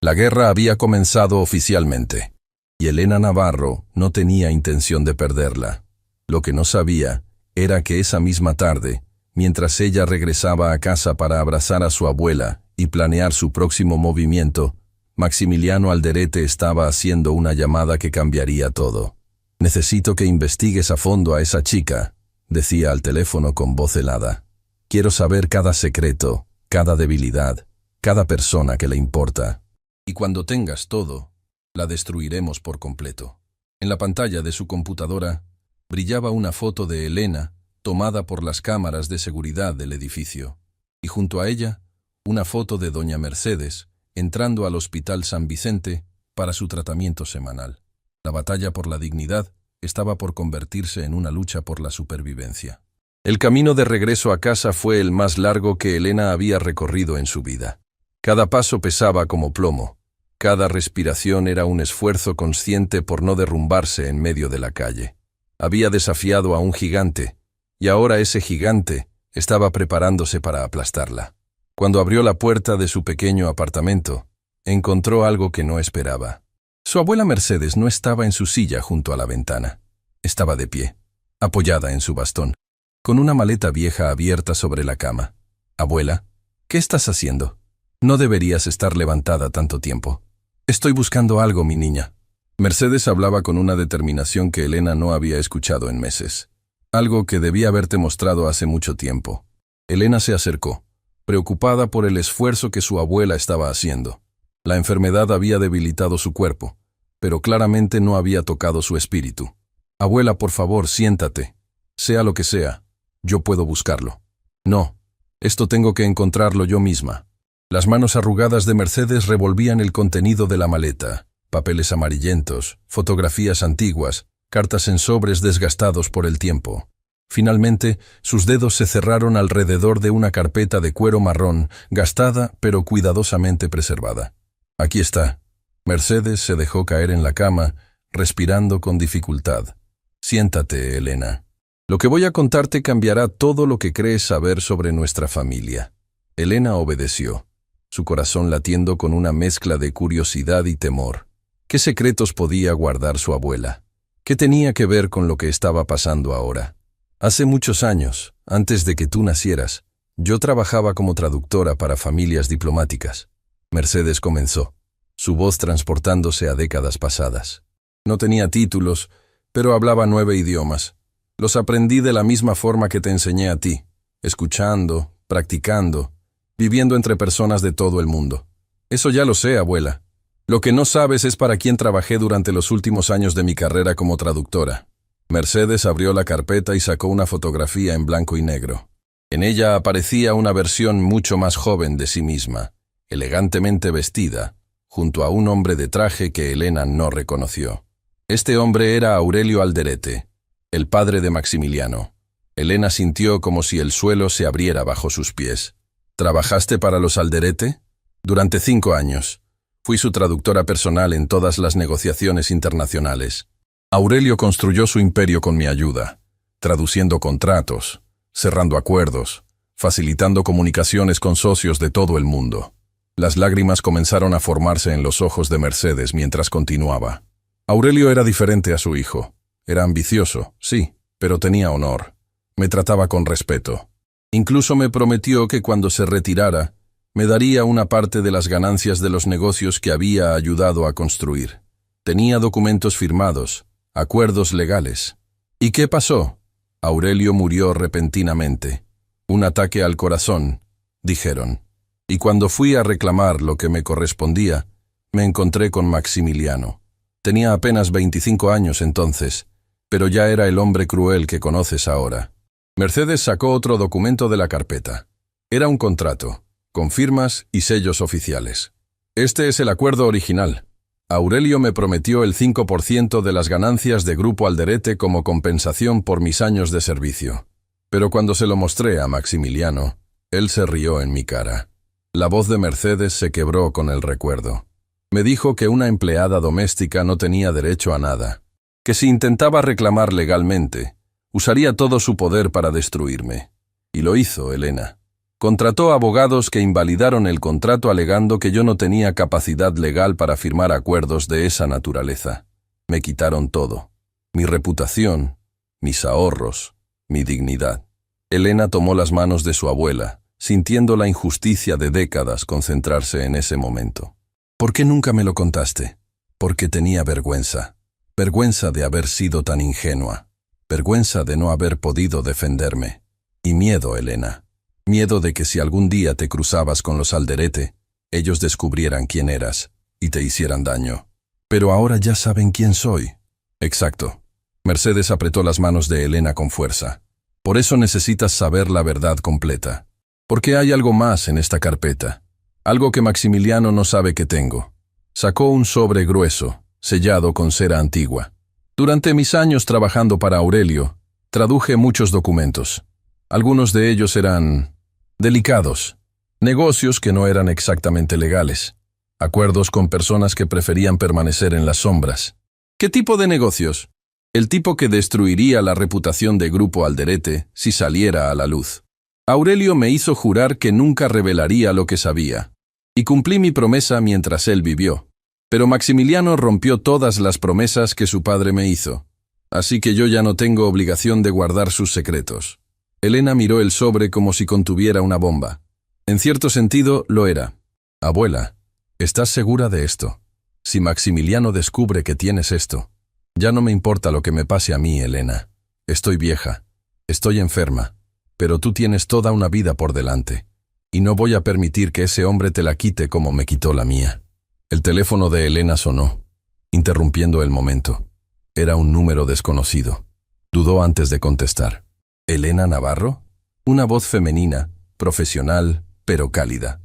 Speaker 1: La guerra había comenzado oficialmente, y Elena Navarro no tenía intención de perderla. Lo que no sabía era que esa misma tarde, mientras ella regresaba a casa para abrazar a su abuela y planear su próximo movimiento, Maximiliano Alderete estaba haciendo una llamada que cambiaría todo. «Necesito que investigues a fondo a esa chica», decía al teléfono con voz helada. «Quiero saber cada secreto, cada debilidad, cada persona que le importa. Y cuando tengas todo, la destruiremos por completo». En la pantalla de su computadora brillaba una foto de Elena tomada por las cámaras de seguridad del edificio, y junto a ella, una foto de doña Mercedes entrando al Hospital San Vicente para su tratamiento semanal. La batalla por la dignidad estaba por convertirse en una lucha por la supervivencia. El camino de regreso a casa fue el más largo que Elena había recorrido en su vida. Cada paso pesaba como plomo. Cada respiración era un esfuerzo consciente por no derrumbarse en medio de la calle. Había desafiado a un gigante, y ahora ese gigante estaba preparándose para aplastarla. Cuando abrió la puerta de su pequeño apartamento, encontró algo que no esperaba. Su abuela Mercedes no estaba en su silla junto a la ventana. Estaba de pie, apoyada en su bastón, con una maleta vieja abierta sobre la cama. «Abuela, ¿qué estás haciendo? No deberías estar levantada tanto tiempo». «Estoy buscando algo, mi niña». Mercedes hablaba con una determinación que Elena no había escuchado en meses. Algo que debía haberte mostrado hace mucho tiempo. Elena se acercó, preocupada por el esfuerzo que su abuela estaba haciendo. La enfermedad había debilitado su cuerpo, pero claramente no había tocado su espíritu. «Abuela, por favor, siéntate. Sea lo que sea, yo puedo buscarlo». «No, esto tengo que encontrarlo yo misma». Las manos arrugadas de Mercedes revolvían el contenido de la maleta, papeles amarillentos, fotografías antiguas, cartas en sobres desgastados por el tiempo. Finalmente, sus dedos se cerraron alrededor de una carpeta de cuero marrón, gastada pero cuidadosamente preservada. «Aquí está». Mercedes se dejó caer en la cama, respirando con dificultad. «Siéntate, Elena. Lo que voy a contarte cambiará todo lo que crees saber sobre nuestra familia». Elena obedeció, su corazón latiendo con una mezcla de curiosidad y temor. ¿Qué secretos podía guardar su abuela? ¿Qué tenía que ver con lo que estaba pasando ahora? «Hace muchos años, antes de que tú nacieras, yo trabajaba como traductora para familias diplomáticas». Mercedes comenzó, su voz transportándose a décadas pasadas. «No tenía títulos, pero hablaba 9 idiomas. Los aprendí de la misma forma que te enseñé a ti, escuchando, practicando, viviendo entre personas de todo el mundo». «Eso ya lo sé, abuela. Lo que no sabes es para quién trabajé durante los últimos años de mi carrera como traductora». Mercedes abrió la carpeta y sacó una fotografía en blanco y negro. En ella aparecía una versión mucho más joven de sí misma, elegantemente vestida, junto a un hombre de traje que Elena no reconoció. Este hombre era Aurelio Alderete, el padre de Maximiliano. Elena sintió como si el suelo se abriera bajo sus pies. «¿Trabajaste para los Alderete?» «Durante 5 años. Fui su traductora personal en todas las negociaciones internacionales. Aurelio construyó su imperio con mi ayuda, traduciendo contratos, cerrando acuerdos, facilitando comunicaciones con socios de todo el mundo». Las lágrimas comenzaron a formarse en los ojos de Mercedes mientras continuaba. Aurelio era diferente a su hijo. Era ambicioso, sí, pero tenía honor. Me trataba con respeto. Incluso me prometió que cuando se retirara, me daría una parte de las ganancias de los negocios que había ayudado a construir. Tenía documentos firmados, acuerdos legales. ¿Y qué pasó? Aurelio murió repentinamente. Un ataque al corazón, dijeron. Y cuando fui a reclamar lo que me correspondía, me encontré con Maximiliano. Tenía apenas 25 años entonces, pero ya era el hombre cruel que conoces ahora. Mercedes sacó otro documento de la carpeta. Era un contrato, con firmas y sellos oficiales. Este es el acuerdo original. Aurelio me prometió el 5% de las ganancias de Grupo Alderete como compensación por mis años de servicio. Pero cuando se lo mostré a Maximiliano, él se rió en mi cara. La voz de Mercedes se quebró con el recuerdo. Me dijo que una empleada doméstica no tenía derecho a nada, que si intentaba reclamar legalmente, usaría todo su poder para destruirme. Y lo hizo, Elena. Contrató abogados que invalidaron el contrato alegando que yo no tenía capacidad legal para firmar acuerdos de esa naturaleza. Me quitaron todo. Mi reputación, mis ahorros, mi dignidad. Elena tomó las manos de su abuela, sintiendo la injusticia de décadas concentrarse en ese momento. ¿Por qué nunca me lo contaste? Porque tenía vergüenza. Vergüenza de haber sido tan ingenua. Vergüenza de no haber podido defenderme. Y miedo, Elena. Miedo de que si algún día te cruzabas con los Alderete, ellos descubrieran quién eras y te hicieran daño. Pero ahora ya saben quién soy. Exacto. Mercedes apretó las manos de Elena con fuerza. Por eso necesitas saber la verdad completa. Porque hay algo más en esta carpeta. Algo que Maximiliano no sabe que tengo. Sacó un sobre grueso, sellado con cera antigua. Durante mis años trabajando para Aurelio, traduje muchos documentos. Algunos de ellos eran delicados, negocios que no eran exactamente legales, acuerdos con personas que preferían permanecer en las sombras. ¿Qué tipo de negocios? El tipo que destruiría la reputación de Grupo Alderete si saliera a la luz. Aurelio me hizo jurar que nunca revelaría lo que sabía, y cumplí mi promesa mientras él vivió. Pero Maximiliano rompió todas las promesas que su padre me hizo, así que yo ya no tengo obligación de guardar sus secretos. Elena miró el sobre como si contuviera una bomba. En cierto sentido, lo era. Abuela, ¿estás segura de esto? Si Maximiliano descubre que tienes esto, ya no me importa lo que me pase a mí, Elena. Estoy vieja, estoy enferma, pero tú tienes toda una vida por delante, y no voy a permitir que ese hombre te la quite como me quitó la mía. El teléfono de Elena sonó, interrumpiendo el momento. Era un número desconocido. Dudó antes de contestar. ¿Elena Navarro? Una voz femenina, profesional, pero cálida.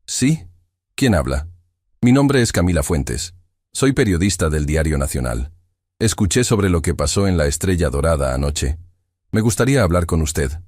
Speaker 1: ¿Sí? ¿Quién habla? Mi nombre es Camila Fuentes. Soy periodista del Diario Nacional. Escuché sobre lo que pasó en la Estrella Dorada anoche. Me gustaría hablar con usted.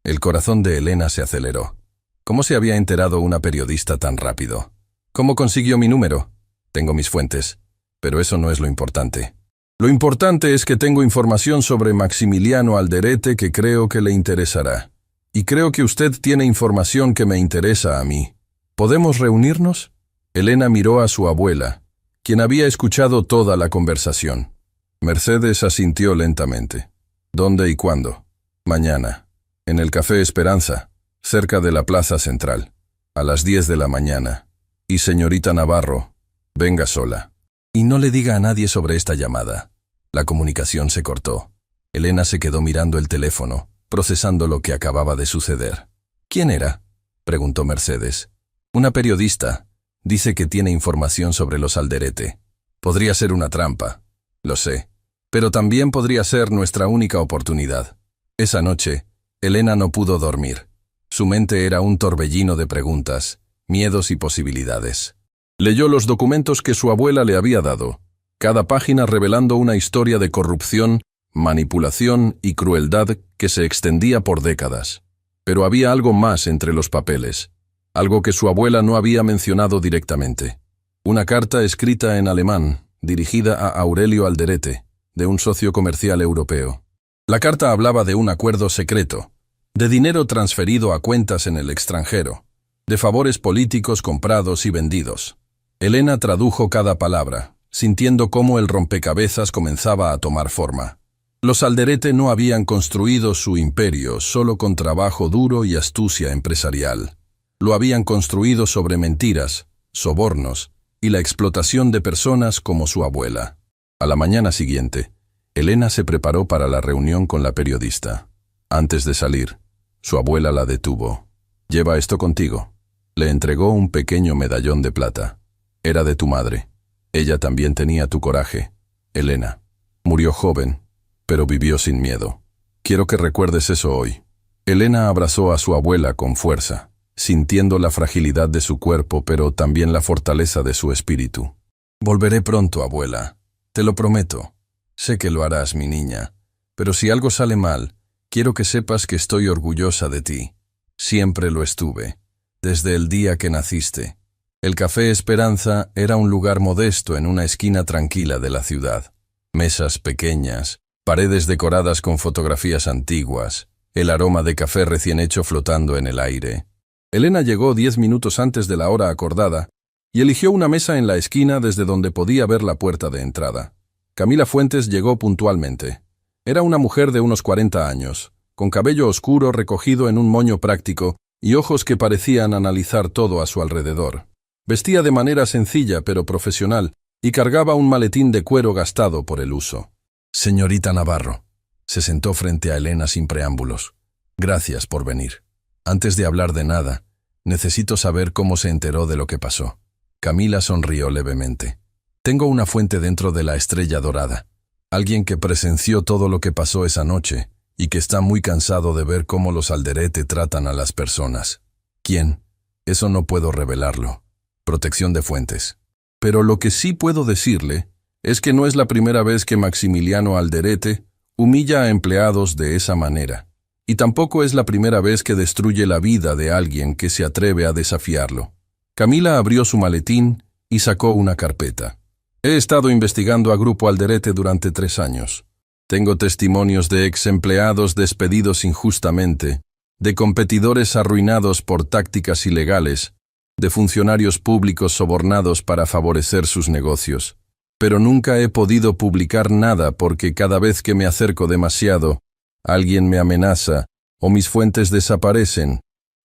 Speaker 1: El corazón de Elena se aceleró. ¿Cómo se había enterado una periodista tan rápido? ¿Cómo consiguió mi número? Tengo mis fuentes, pero eso no es lo importante. Lo importante es que tengo información sobre Maximiliano Alderete que creo que le interesará. Y creo que usted tiene información que me interesa a mí. ¿Podemos reunirnos? Elena miró a su abuela, quien había escuchado toda la conversación. Mercedes asintió lentamente. ¿Dónde y cuándo? Mañana. En el Café Esperanza, cerca de la Plaza Central. A las 10 de la mañana. Y señorita Navarro, venga sola. Y no le diga a nadie sobre esta llamada. La comunicación se cortó. Elena se quedó mirando el teléfono, procesando lo que acababa de suceder. ¿Quién era?, preguntó Mercedes. Una periodista. Dice que tiene información sobre los Alderete. Podría ser una trampa, lo sé, pero también podría ser nuestra única oportunidad. Esa noche, Elena no pudo dormir. Su mente era un torbellino de preguntas, miedos y posibilidades. Leyó los documentos que su abuela le había dado, cada página revelando una historia de corrupción, manipulación y crueldad que se extendía por décadas. Pero había algo más entre los papeles, algo que su abuela no había mencionado directamente. Una carta escrita en alemán, dirigida a Aurelio Alderete, de un socio comercial europeo. La carta hablaba de un acuerdo secreto, de dinero transferido a cuentas en el extranjero, de favores políticos comprados y vendidos. Elena tradujo cada palabra, sintiendo cómo el rompecabezas comenzaba a tomar forma. Los Alderete no habían construido su imperio solo con trabajo duro y astucia empresarial. Lo habían construido sobre mentiras, sobornos y la explotación de personas como su abuela. A la mañana siguiente, Elena se preparó para la reunión con la periodista. Antes de salir, su abuela la detuvo. «Lleva esto contigo». Le entregó un pequeño medallón de plata. Era de tu madre. Ella también tenía tu coraje, Elena. Murió joven, pero vivió sin miedo. Quiero que recuerdes eso hoy. Elena abrazó a su abuela con fuerza, sintiendo la fragilidad de su cuerpo, pero también la fortaleza de su espíritu. Volveré pronto, abuela. Te lo prometo. Sé que lo harás, mi niña. Pero si algo sale mal, quiero que sepas que estoy orgullosa de ti. Siempre lo estuve. desde el día que naciste. El Café Esperanza era un lugar modesto en una esquina tranquila de la ciudad. Mesas pequeñas, paredes decoradas con fotografías antiguas, el aroma de café recién hecho flotando en el aire. Elena llegó 10 minutos antes de la hora acordada y eligió una mesa en la esquina desde donde podía ver la puerta de entrada. Camila Fuentes llegó puntualmente. Era una mujer de unos 40 años, con cabello oscuro recogido en un moño práctico y ojos que parecían analizar todo a su alrededor. Vestía de manera sencilla pero profesional y cargaba un maletín de cuero gastado por el uso. «Señorita Navarro», se sentó frente a Elena sin preámbulos. «Gracias por venir. Antes de hablar de nada, necesito saber cómo se enteró de lo que pasó». Camila sonrió levemente. «Tengo una fuente dentro de la Estrella Dorada. Alguien que presenció todo lo que pasó esa noche y que está muy cansado de ver cómo los Alderete tratan a las personas. ¿Quién? Eso no puedo revelarlo. Protección de fuentes. Pero lo que sí puedo decirle es que no es la primera vez que Maximiliano Alderete humilla a empleados de esa manera. Y tampoco es la primera vez que destruye la vida de alguien que se atreve a desafiarlo». Camila abrió su maletín y sacó una carpeta. «He estado investigando a Grupo Alderete durante 3 años. Tengo testimonios de ex empleados despedidos injustamente, de competidores arruinados por tácticas ilegales, de funcionarios públicos sobornados para favorecer sus negocios. Pero nunca he podido publicar nada porque cada vez que me acerco demasiado, alguien me amenaza o mis fuentes desaparecen».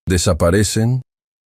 Speaker 1: ¿Desaparecen?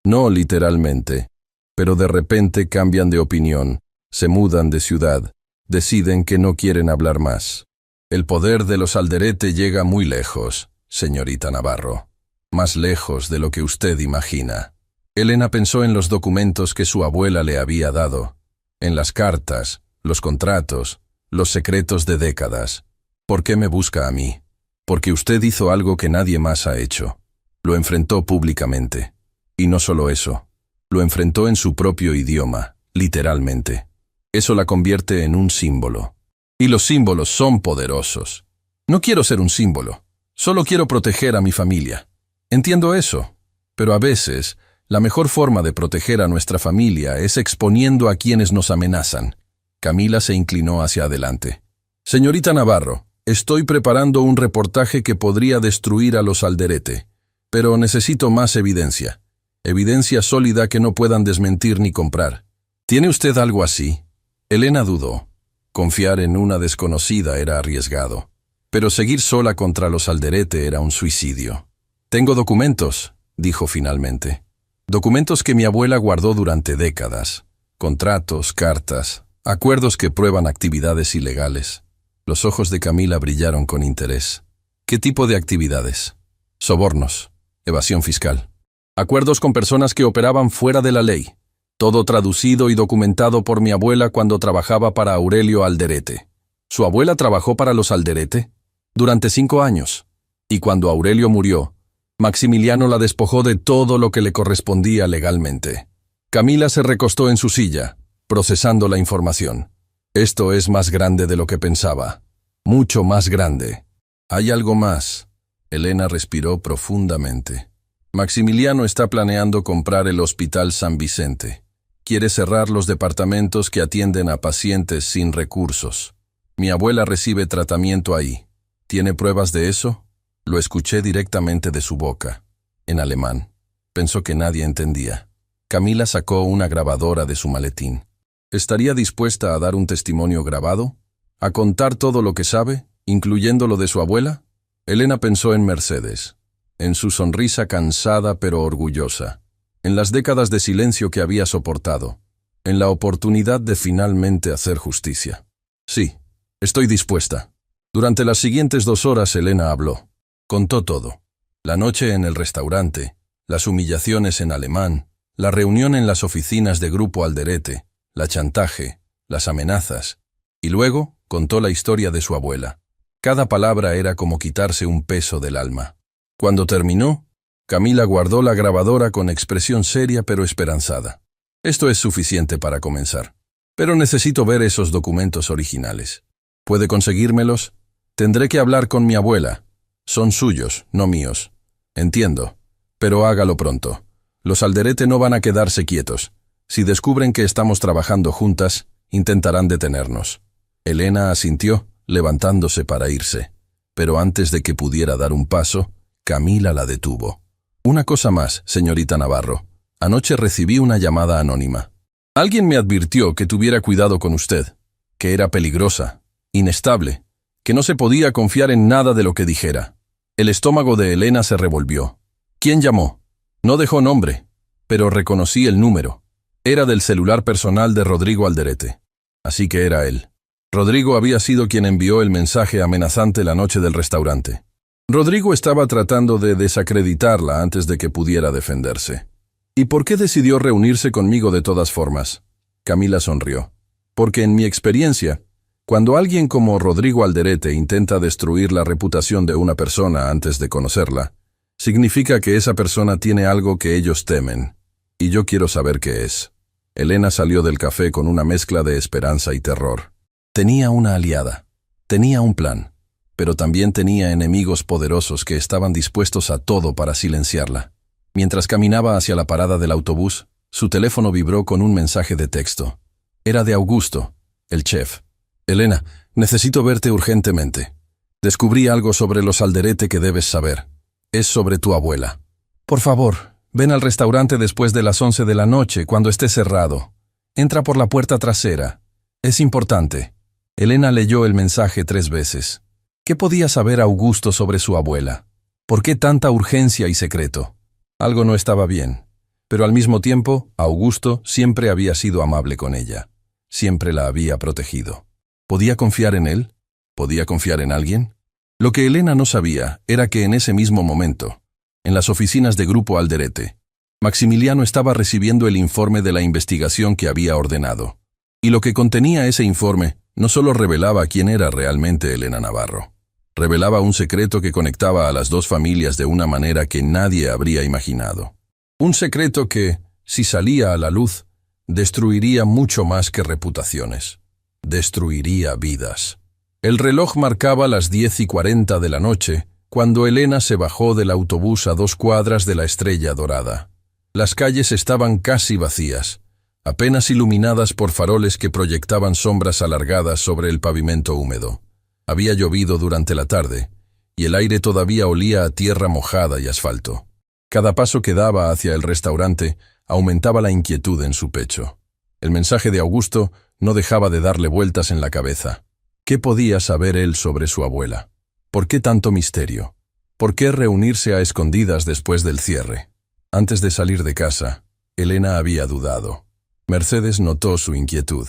Speaker 1: No literalmente, pero de repente cambian de opinión, se mudan de ciudad, deciden que no quieren hablar más. El poder de los Alderete llega muy lejos, señorita Navarro. Más lejos de lo que usted imagina. Elena pensó en los documentos que su abuela le había dado, en las cartas, los contratos, los secretos de décadas. ¿Por qué me busca a mí? Porque usted hizo algo que nadie más ha hecho. Lo enfrentó públicamente. Y no solo eso, lo enfrentó en su propio idioma, literalmente. Eso la convierte en un símbolo. Y los símbolos son poderosos. No quiero ser un símbolo, solo quiero proteger a mi familia. Entiendo eso, pero a veces la mejor forma de proteger a nuestra familia es exponiendo a quienes nos amenazan. Camila se inclinó hacia adelante. «Señorita Navarro, estoy preparando un reportaje que podría destruir a los Alderete, pero necesito más evidencia. Evidencia sólida que no puedan desmentir ni comprar. ¿Tiene usted algo así?» Elena dudó. Confiar en una desconocida era arriesgado, pero seguir sola contra los Alderete era un suicidio. «Tengo documentos», dijo finalmente. «Documentos que mi abuela guardó durante décadas. Contratos, cartas, acuerdos que prueban actividades ilegales». Los ojos de Camila brillaron con interés. «¿Qué tipo de actividades?» «Sobornos, evasión fiscal. Acuerdos con personas que operaban fuera de la ley. Todo traducido y documentado por mi abuela cuando trabajaba para Aurelio Alderete». ¿Su abuela trabajó para los Alderete? Durante 5 años. Y cuando Aurelio murió, Maximiliano la despojó de todo lo que le correspondía legalmente. Camila se recostó en su silla, procesando la información. «Esto es más grande de lo que pensaba. Mucho más grande. Hay algo más». Elena respiró profundamente. «Maximiliano está planeando comprar el Hospital San Vicente. Quiere cerrar los departamentos que atienden a pacientes sin recursos. Mi abuela recibe tratamiento ahí. ¿Tiene pruebas de eso?» Lo escuché directamente de su boca, en alemán. Pensó que nadie entendía. Camila sacó una grabadora de su maletín. ¿Estaría dispuesta a dar un testimonio grabado? ¿A contar todo lo que sabe, incluyendo lo de su abuela? Elena pensó en Mercedes, en su sonrisa cansada pero orgullosa, en las décadas de silencio que había soportado, en la oportunidad de finalmente hacer justicia. «Sí, estoy dispuesta». Durante las siguientes 2 horas Elena habló. Contó todo. La noche en el restaurante, las humillaciones en alemán, la reunión en las oficinas de Grupo Alderete, la chantaje, las amenazas, y luego contó la historia de su abuela. Cada palabra era como quitarse un peso del alma. Cuando terminó, Camila guardó la grabadora con expresión seria pero esperanzada. «Esto es suficiente para comenzar. Pero necesito ver esos documentos originales. ¿Puede conseguírmelos? Tendré que hablar con mi abuela. Son suyos, no míos. Entiendo, pero hágalo pronto. Los Alderete no van a quedarse quietos. Si descubren que estamos trabajando juntas, intentarán detenernos. Elena asintió, levantándose para irse. Pero antes de que pudiera dar un paso, Camila la detuvo. Una cosa más, señorita Navarro. Anoche recibí una llamada anónima. Alguien me advirtió que tuviera cuidado con usted, que era peligrosa, inestable, que no se podía confiar en nada de lo que dijera. El estómago de Elena se revolvió. ¿Quién llamó? No dejó nombre, pero reconocí el número. Era del celular personal de Rodrigo Alderete. Así que era él. Rodrigo había sido quien envió el mensaje amenazante la noche del restaurante. Rodrigo estaba tratando de desacreditarla antes de que pudiera defenderse. ¿Y por qué decidió reunirse conmigo de todas formas? Camila sonrió. Porque en mi experiencia, cuando alguien como Rodrigo Alderete intenta destruir la reputación de una persona antes de conocerla, significa que esa persona tiene algo que ellos temen. Y yo quiero saber qué es. Elena salió del café con una mezcla de esperanza y terror. Tenía una aliada. Tenía un plan. Pero también tenía enemigos poderosos que estaban dispuestos a todo para silenciarla. Mientras caminaba hacia la parada del autobús, su teléfono vibró con un mensaje de texto. Era de Augusto, el chef. Elena, necesito verte urgentemente. Descubrí algo sobre los Alderete que debes saber. Es sobre tu abuela. Por favor, ven al restaurante después de las 11 de la noche, cuando esté cerrado. Entra por la puerta trasera. Es importante. Elena leyó el mensaje 3 veces. ¿Qué podía saber Augusto sobre su abuela? ¿Por qué tanta urgencia y secreto? Algo no estaba bien. Pero al mismo tiempo, Augusto siempre había sido amable con ella. Siempre la había protegido. ¿Podía confiar en él? ¿Podía confiar en alguien? Lo que Elena no sabía era que en ese mismo momento, en las oficinas de Grupo Alderete, Maximiliano estaba recibiendo el informe de la investigación que había ordenado. Y lo que contenía ese informe no solo revelaba quién era realmente Elena Navarro. Revelaba un secreto que conectaba a las dos familias de una manera que nadie habría imaginado. Un secreto que, si salía a la luz, destruiría mucho más que reputaciones. Destruiría vidas. El reloj marcaba las 10:40 de la noche, cuando Elena se bajó del autobús a 2 cuadras de la Estrella Dorada. Las calles estaban casi vacías, apenas iluminadas por faroles que proyectaban sombras alargadas sobre el pavimento húmedo. Había llovido durante la tarde, y el aire todavía olía a tierra mojada y asfalto. Cada paso que daba hacia el restaurante aumentaba la inquietud en su pecho. El mensaje de Augusto no dejaba de darle vueltas en la cabeza. ¿Qué podía saber él sobre su abuela? ¿Por qué tanto misterio? ¿Por qué reunirse a escondidas después del cierre? Antes de salir de casa, Elena había dudado. Mercedes notó su inquietud.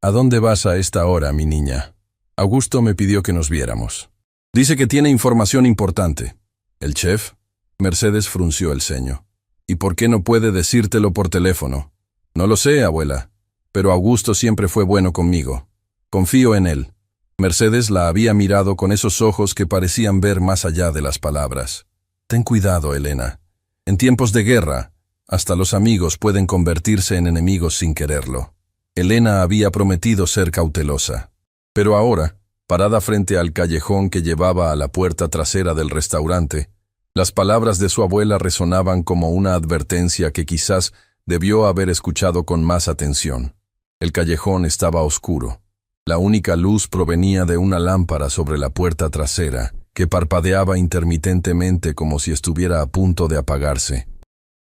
Speaker 1: ¿A dónde vas a esta hora, mi niña? Augusto me pidió que nos viéramos. Dice que tiene información importante. ¿El chef? Mercedes frunció el ceño. ¿Y por qué no puede decírtelo por teléfono? No lo sé, abuela, pero Augusto siempre fue bueno conmigo. Confío en él. Mercedes la había mirado con esos ojos que parecían ver más allá de las palabras. Ten cuidado, Elena. En tiempos de guerra, hasta los amigos pueden convertirse en enemigos sin quererlo. Elena había prometido ser cautelosa. Pero ahora, parada frente al callejón que llevaba a la puerta trasera del restaurante, las palabras de su abuela resonaban como una advertencia que quizás debió haber escuchado con más atención. El callejón estaba oscuro. La única luz provenía de una lámpara sobre la puerta trasera, que parpadeaba intermitentemente como si estuviera a punto de apagarse.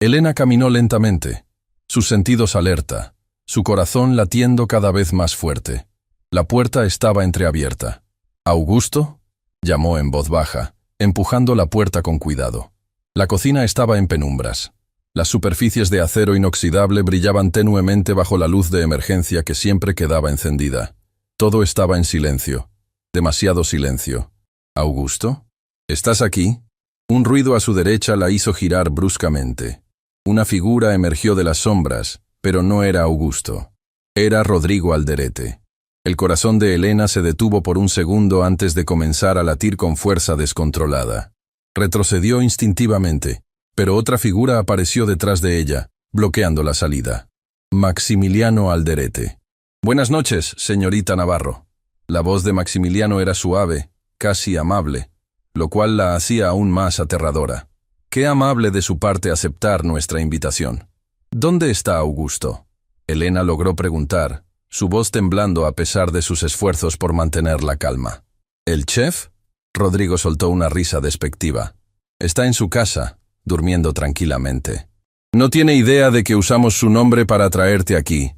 Speaker 1: Elena caminó lentamente, sus sentidos alerta, su corazón latiendo cada vez más fuerte. La puerta estaba entreabierta. ¿Augusto? Llamó en voz baja, empujando la puerta con cuidado. La cocina estaba en penumbras. Las superficies de acero inoxidable brillaban tenuemente bajo la luz de emergencia que siempre quedaba encendida. Todo estaba en silencio. Demasiado silencio. ¿Augusto? ¿Estás aquí? Un ruido a su derecha la hizo girar bruscamente. Una figura emergió de las sombras, pero no era Augusto. Era Rodrigo Alderete. El corazón de Elena se detuvo por un segundo antes de comenzar a latir con fuerza descontrolada. Retrocedió instintivamente, pero otra figura apareció detrás de ella, bloqueando la salida. Maximiliano Alderete. Buenas noches, señorita Navarro. La voz de Maximiliano era suave, casi amable, lo cual la hacía aún más aterradora. Qué amable de su parte aceptar nuestra invitación. ¿Dónde está Augusto? Elena logró preguntar, su voz temblando a pesar de sus esfuerzos por mantener la calma. ¿El chef? Rodrigo soltó una risa despectiva. Está en su casa, durmiendo tranquilamente. No tiene idea de que usamos su nombre para traerte aquí.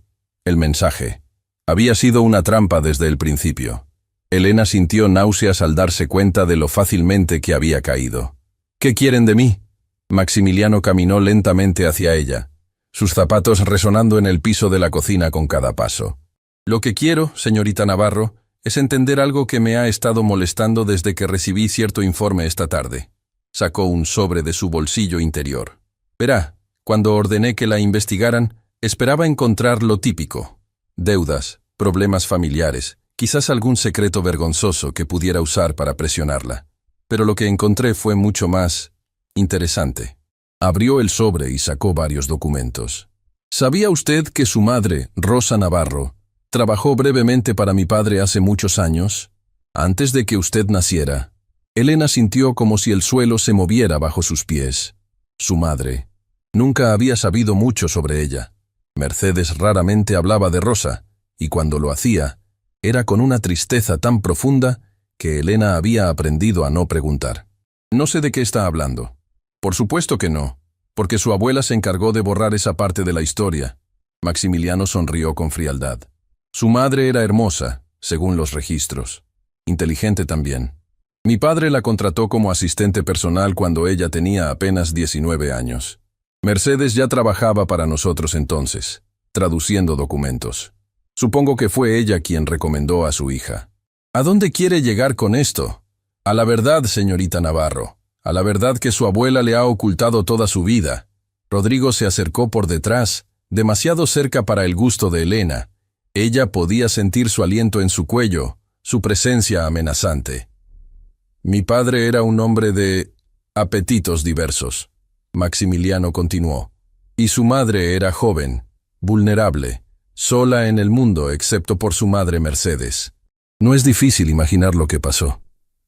Speaker 1: El mensaje. Había sido una trampa desde el principio. Elena sintió náuseas al darse cuenta de lo fácilmente que había caído. ¿Qué quieren de mí? Maximiliano caminó lentamente hacia ella, sus zapatos resonando en el piso de la cocina con cada paso. Lo que quiero, señorita Navarro, es entender algo que me ha estado molestando desde que recibí cierto informe esta tarde. Sacó un sobre de su bolsillo interior. Verá, cuando ordené que la investigaran, esperaba encontrar lo típico. Deudas, problemas familiares, quizás algún secreto vergonzoso que pudiera usar para presionarla. Pero lo que encontré fue mucho más interesante. Abrió el sobre y sacó varios documentos. ¿Sabía usted que su madre, Rosa Navarro, trabajó brevemente para mi padre hace muchos años? Antes de que usted naciera. Elena sintió como si el suelo se moviera bajo sus pies. Su madre. Nunca había sabido mucho sobre ella. Mercedes raramente hablaba de Rosa, y cuando lo hacía, era con una tristeza tan profunda que Elena había aprendido a no preguntar. No sé de qué está hablando. Por supuesto que no, porque su abuela se encargó de borrar esa parte de la historia. Maximiliano sonrió con frialdad. Su madre era hermosa, según los registros. Inteligente también. Mi padre la contrató como asistente personal cuando ella tenía apenas 19 años. Mercedes ya trabajaba para nosotros entonces, traduciendo documentos. Supongo que fue ella quien recomendó a su hija. ¿A dónde quiere llegar con esto? A la verdad, señorita Navarro. A la verdad que su abuela le ha ocultado toda su vida. Rodrigo se acercó por detrás, demasiado cerca para el gusto de Elena. Ella podía sentir su aliento en su cuello, su presencia amenazante. Mi padre era un hombre de apetitos diversos. Maximiliano continuó. Y su madre era joven, vulnerable, sola en el mundo excepto por su madre Mercedes. No es difícil imaginar lo que pasó.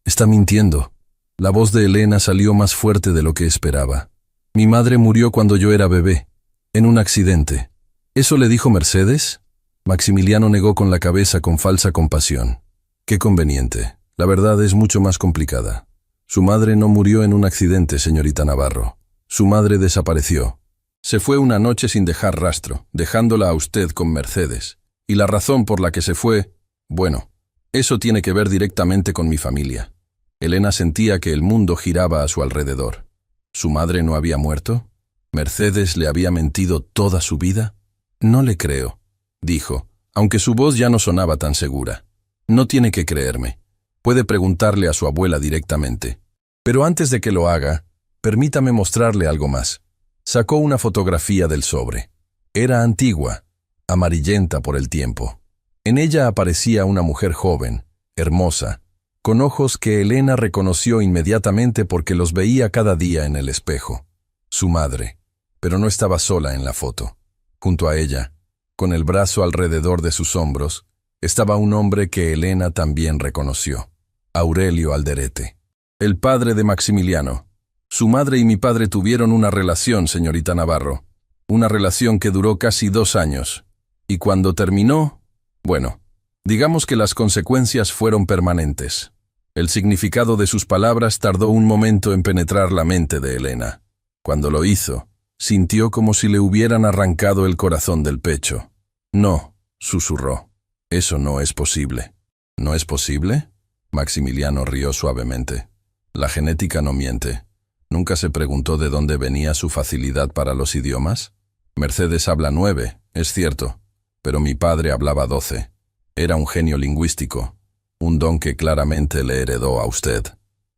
Speaker 1: Está mintiendo. La voz de Elena salió más fuerte de lo que esperaba. Mi madre murió cuando yo era bebé, en un accidente. ¿Eso le dijo Mercedes? Maximiliano negó con la cabeza con falsa compasión. Qué conveniente. La verdad es mucho más complicada. Su madre no murió en un accidente, señorita Navarro. Su madre desapareció. Se fue una noche sin dejar rastro, dejándola a usted con Mercedes. Y la razón por la que se fue, bueno, eso tiene que ver directamente con mi familia. Elena sentía que el mundo giraba a su alrededor. ¿Su madre no había muerto? ¿Mercedes le había mentido toda su vida? No le creo, dijo, aunque su voz ya no sonaba tan segura. No tiene que creerme. Puede preguntarle a su abuela directamente. Pero antes de que lo haga, permítame mostrarle algo más. Sacó una fotografía del sobre. Era antigua, amarillenta por el tiempo. En ella aparecía una mujer joven, hermosa, con ojos que Elena reconoció inmediatamente porque los veía cada día en el espejo. Su madre, pero no estaba sola en la foto. Junto a ella, con el brazo alrededor de sus hombros, estaba un hombre que Elena también reconoció. Aurelio Alderete, el padre de Maximiliano. Su madre y mi padre tuvieron una relación, señorita Navarro. Una relación que duró casi 2 años. Y cuando terminó, bueno, digamos que las consecuencias fueron permanentes. El significado de sus palabras tardó un momento en penetrar la mente de Elena. Cuando lo hizo, sintió como si le hubieran arrancado el corazón del pecho. No, susurró. Eso no es posible. ¿No es posible? Maximiliano rió suavemente. La genética no miente. ¿Nunca se preguntó de dónde venía su facilidad para los idiomas? Mercedes habla 9, es cierto, pero mi padre hablaba 12. Era un genio lingüístico, un don que claramente le heredó a usted.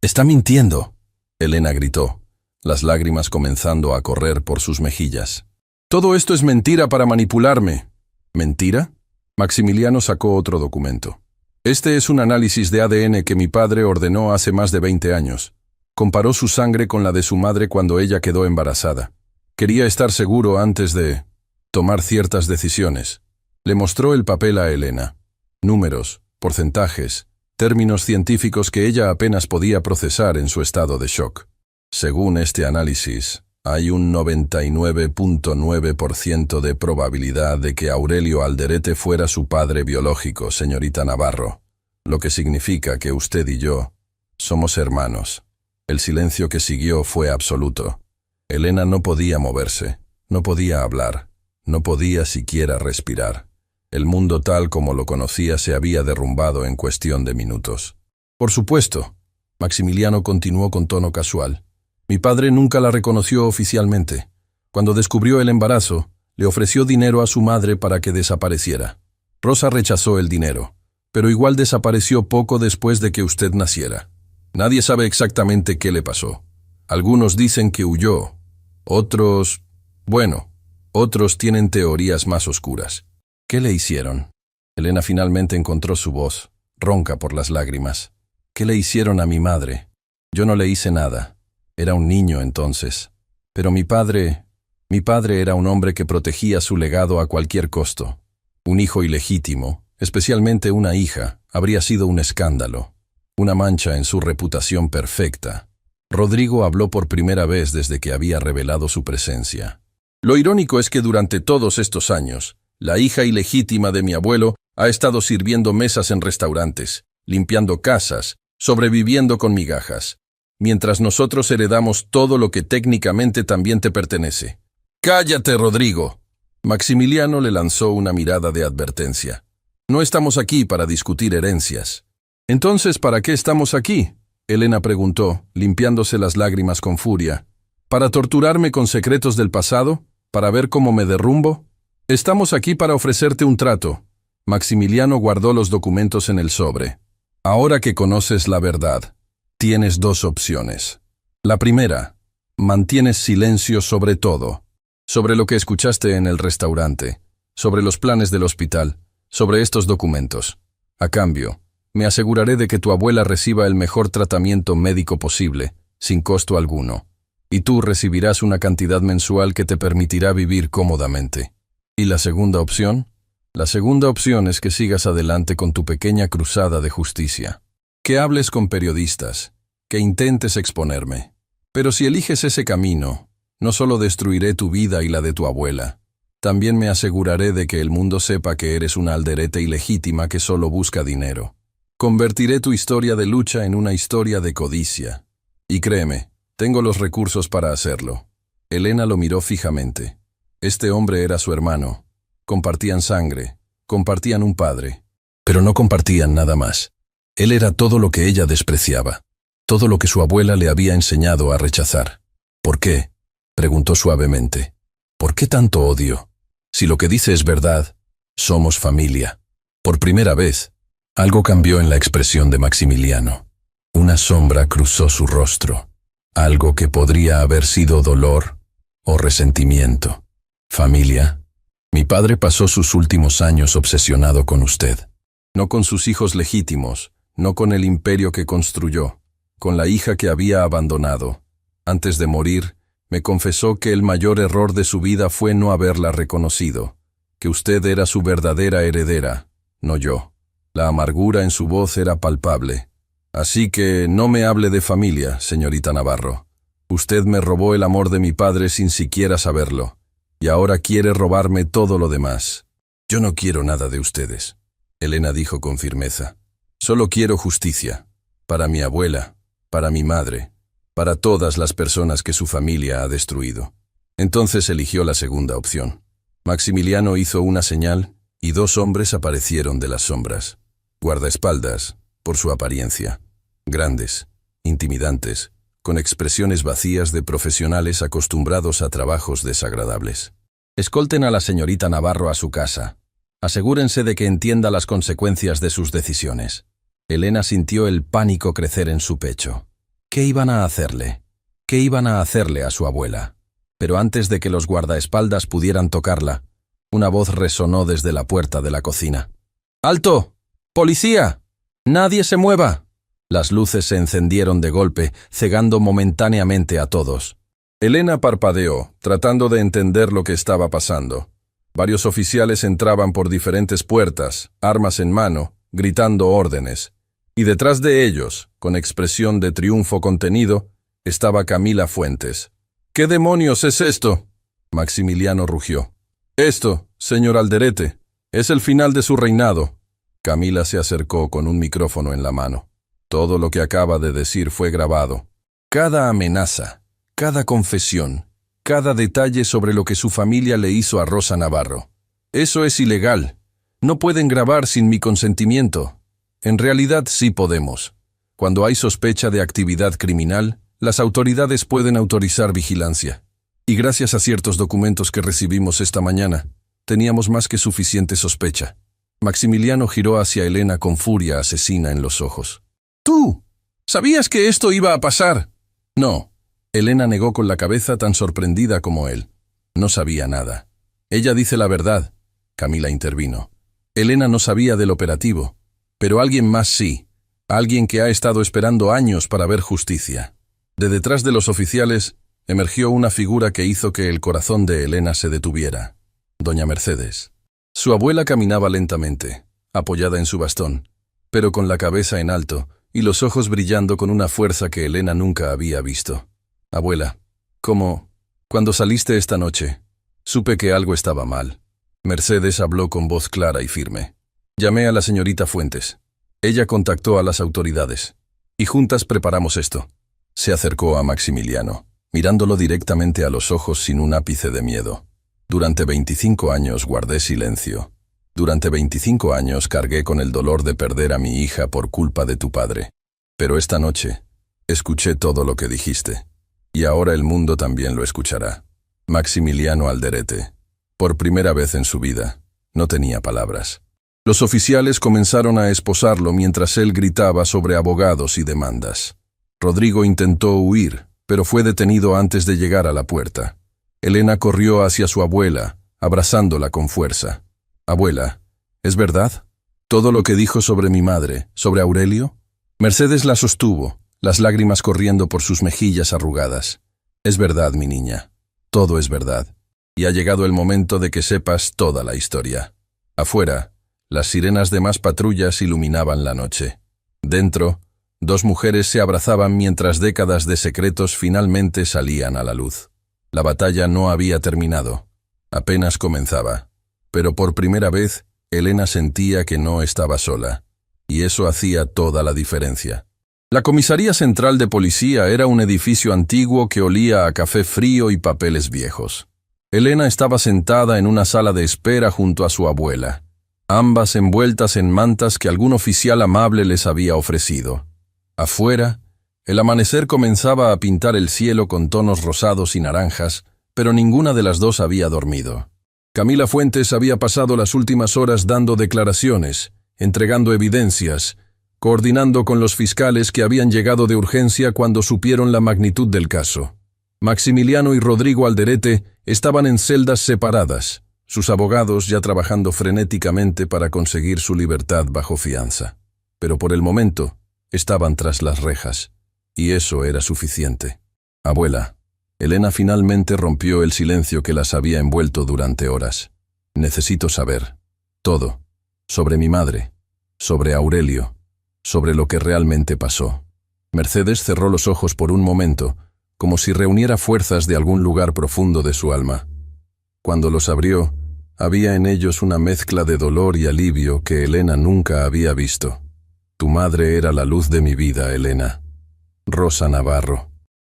Speaker 1: «¡Está mintiendo!», Elena gritó, las lágrimas comenzando a correr por sus mejillas. «Todo esto es mentira para manipularme». ¿Mentira? Maximiliano sacó otro documento. Este es un análisis de ADN que mi padre ordenó hace más de 20 años. Comparó su sangre con la de su madre cuando ella quedó embarazada. Quería estar seguro antes de tomar ciertas decisiones. Le mostró el papel a Elena. Números, porcentajes, términos científicos que ella apenas podía procesar en su estado de shock. Según este análisis, hay un 99.9% de probabilidad de que Aurelio Alderete fuera su padre biológico, señorita Navarro, lo que significa que usted y yo somos hermanos. El silencio que siguió fue absoluto. Elena no podía moverse, no podía hablar, no podía siquiera respirar. El mundo tal como lo conocía se había derrumbado en cuestión de minutos. Por supuesto, Maximiliano continuó con tono casual. Mi padre nunca la reconoció oficialmente. Cuando descubrió el embarazo, le ofreció dinero a su madre para que desapareciera. Rosa rechazó el dinero, pero igual desapareció poco después de que usted naciera. Nadie sabe exactamente qué le pasó. Algunos dicen que huyó. Otros tienen teorías más oscuras. ¿Qué le hicieron? Elena finalmente encontró su voz, ronca por las lágrimas. ¿Qué le hicieron a mi madre? Yo no le hice nada. Era un niño entonces. Pero mi padre era un hombre que protegía su legado a cualquier costo. Un hijo ilegítimo, especialmente una hija, habría sido un escándalo, una mancha en su reputación perfecta. Rodrigo habló por primera vez desde que había revelado su presencia. Lo irónico es que durante todos estos años, la hija ilegítima de mi abuelo ha estado sirviendo mesas en restaurantes, limpiando casas, sobreviviendo con migajas, mientras nosotros heredamos todo lo que técnicamente también te pertenece. ¡Cállate, Rodrigo! Maximiliano le lanzó una mirada de advertencia. No estamos aquí para discutir herencias. Entonces, ¿para qué estamos aquí? Elena preguntó, limpiándose las lágrimas con furia. ¿Para torturarme con secretos del pasado? ¿Para ver cómo me derrumbo? Estamos aquí para ofrecerte un trato. Maximiliano guardó los documentos en el sobre. Ahora que conoces la verdad, tienes dos opciones. La primera, mantienes silencio sobre todo, sobre lo que escuchaste en el restaurante, sobre los planes del hospital, sobre estos documentos. A cambio, me aseguraré de que tu abuela reciba el mejor tratamiento médico posible, sin costo alguno, y tú recibirás una cantidad mensual que te permitirá vivir cómodamente. ¿Y la segunda opción? La segunda opción es que sigas adelante con tu pequeña cruzada de justicia. Que hables con periodistas, que intentes exponerme. Pero si eliges ese camino, no solo destruiré tu vida y la de tu abuela, también me aseguraré de que el mundo sepa que eres una Alderete ilegítima que solo busca dinero. Convertiré tu historia de lucha en una historia de codicia. Y créeme, tengo los recursos para hacerlo. Elena lo miró fijamente. Este hombre era su hermano. Compartían sangre, compartían un padre, pero no compartían nada más. Él era todo lo que ella despreciaba, todo lo que su abuela le había enseñado a rechazar. ¿Por qué?, preguntó suavemente. ¿Por qué tanto odio? Si lo que dice es verdad, somos familia. Por primera vez, algo cambió en la expresión de Maximiliano. Una sombra cruzó su rostro, algo que podría haber sido dolor o resentimiento. Familia. Mi padre pasó sus últimos años obsesionado con usted. No con sus hijos legítimos, no con el imperio que construyó, con la hija que había abandonado. Antes de morir, me confesó que el mayor error de su vida fue no haberla reconocido, que usted era su verdadera heredera, no yo. La amargura en su voz era palpable. Así que no me hable de familia, señorita Navarro. Usted me robó el amor de mi padre sin siquiera saberlo. Y ahora quiere robarme todo lo demás. Yo no quiero nada de ustedes, Elena dijo con firmeza. Solo quiero justicia, para mi abuela, para mi madre, para todas las personas que su familia ha destruido. Entonces eligió la segunda opción. Maximiliano hizo una señal y dos hombres aparecieron de las sombras. Guardaespaldas, por su apariencia. Grandes, intimidantes, con expresiones vacías de profesionales acostumbrados a trabajos desagradables. Escolten a la señorita Navarro a su casa. Asegúrense de que entienda las consecuencias de sus decisiones. Elena sintió el pánico crecer en su pecho. ¿Qué iban a hacerle? ¿Qué iban a hacerle a su abuela? Pero antes de que los guardaespaldas pudieran tocarla, una voz resonó desde la puerta de la cocina. ¡Alto! ¡Policía! ¡Nadie se mueva! Las luces se encendieron de golpe, cegando momentáneamente a todos. Elena parpadeó, tratando de entender lo que estaba pasando. Varios oficiales entraban por diferentes puertas, armas en mano, gritando órdenes. Y detrás de ellos, con expresión de triunfo contenido, Estaba Camila Fuentes. —¿Qué demonios es esto? Maximiliano rugió. —Esto, señor Alderete, es el final de su reinado. Camila se acercó con un micrófono en la mano. Todo lo que acaba de decir fue grabado. Cada amenaza, cada confesión, cada detalle sobre lo que su familia le hizo a Rosa Navarro. Eso es ilegal. No pueden grabar sin mi consentimiento. En realidad sí podemos. Cuando hay sospecha de actividad criminal, las autoridades pueden autorizar vigilancia. Y gracias a ciertos documentos que recibimos esta mañana, teníamos más que suficiente sospecha. Maximiliano giró hacia Elena con furia asesina en los ojos. —¿Tú? ¿Sabías que esto iba a pasar? —No. Elena negó con la cabeza tan sorprendida como él. No sabía nada. Ella dice la verdad. Camila intervino. Elena no sabía del operativo, pero alguien más sí. Alguien que ha estado esperando años para ver justicia. De detrás de los oficiales emergió una figura que hizo que el corazón de Elena se detuviera. Doña Mercedes. Su abuela caminaba lentamente, apoyada en su bastón, pero con la cabeza en alto y los ojos brillando con una fuerza que Elena nunca había visto. Abuela, cuando saliste esta noche, supe que algo estaba mal. Mercedes habló con voz clara y firme. Llamé a la señorita Fuentes. Ella contactó a las autoridades. Y juntas preparamos esto. Se acercó a Maximiliano, mirándolo directamente a los ojos sin un ápice de miedo. Durante 25 años guardé silencio. Durante 25 años cargué con el dolor de perder a mi hija por culpa de tu padre. Pero esta noche, escuché todo lo que dijiste. Y ahora el mundo también lo escuchará. Maximiliano Alderete, por primera vez en su vida, no tenía palabras. Los oficiales comenzaron a esposarlo mientras él gritaba sobre abogados y demandas. Rodrigo intentó huir, pero fue detenido antes de llegar a la puerta. Elena corrió hacia su abuela, abrazándola con fuerza. Abuela, ¿es verdad? ¿Todo lo que dijo sobre mi madre, sobre Aurelio? Mercedes la sostuvo, las lágrimas corriendo por sus mejillas arrugadas. Es verdad, mi niña. Todo es verdad. Y ha llegado el momento de que sepas toda la historia. Afuera, las sirenas de más patrullas iluminaban la noche. Dentro, dos mujeres se abrazaban mientras décadas de secretos finalmente salían a la luz. La batalla no había terminado. Apenas comenzaba. Pero por primera vez, Elena sentía que no estaba sola. Y eso hacía toda la diferencia. La comisaría central de policía era un edificio antiguo que olía a café frío y papeles viejos. Elena estaba sentada en una sala de espera junto a su abuela, ambas envueltas en mantas que algún oficial amable les había ofrecido. Afuera, el amanecer comenzaba a pintar el cielo con tonos rosados y naranjas, pero ninguna de las dos había dormido. Camila Fuentes había pasado las últimas horas dando declaraciones, entregando evidencias, coordinando con los fiscales que habían llegado de urgencia cuando supieron la magnitud del caso. Maximiliano y Rodrigo Alderete estaban en celdas separadas, sus abogados ya trabajando frenéticamente para conseguir su libertad bajo fianza. Pero por el momento, estaban tras las rejas, y eso era suficiente. Abuela, Elena finalmente rompió el silencio que las había envuelto durante horas. Necesito saber todo, sobre mi madre, sobre Aurelio, sobre lo que realmente pasó. Mercedes cerró los ojos por un momento, como si reuniera fuerzas de algún lugar profundo de su alma. Cuando los abrió, había en ellos una mezcla de dolor y alivio que Elena nunca había visto. Tu madre era la luz de mi vida, Elena. Rosa Navarro.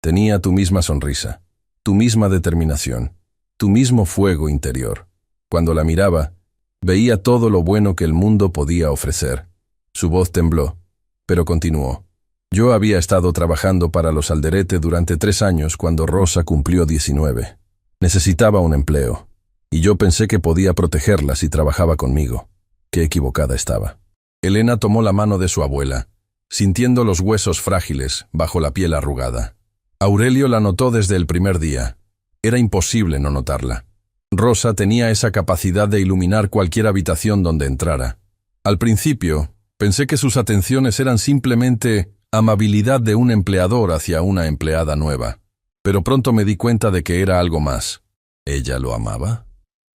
Speaker 1: Tenía tu misma sonrisa, tu misma determinación, tu mismo fuego interior. Cuando la miraba, veía todo lo bueno que el mundo podía ofrecer. Su voz tembló, pero continuó. Yo había estado trabajando para los Alderete durante 3 años cuando Rosa cumplió 19. Necesitaba un empleo, y yo pensé que podía protegerla si trabajaba conmigo. Qué equivocada estaba. Elena tomó la mano de su abuela, sintiendo los huesos frágiles bajo la piel arrugada. Aurelio la notó desde el primer día. Era imposible no notarla. Rosa tenía esa capacidad de iluminar cualquier habitación donde entrara. Al principio, pensé que sus atenciones eran simplemente amabilidad de un empleador hacia una empleada nueva. Pero pronto me di cuenta de que era algo más. ¿Ella lo amaba?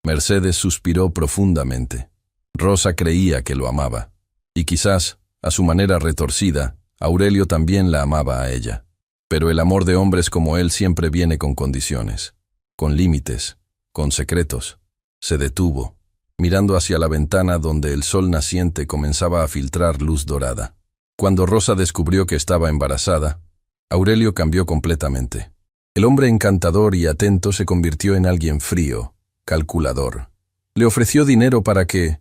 Speaker 1: Mercedes suspiró profundamente. Rosa creía que lo amaba. Y quizás, a su manera retorcida, Aurelio también la amaba a ella. Pero el amor de hombres como él siempre viene con condiciones, con límites, con secretos. Se detuvo, mirando hacia la ventana donde el sol naciente comenzaba a filtrar luz dorada. Cuando Rosa descubrió que estaba embarazada, Aurelio cambió completamente. El hombre encantador y atento se convirtió en alguien frío, calculador. Le ofreció dinero para que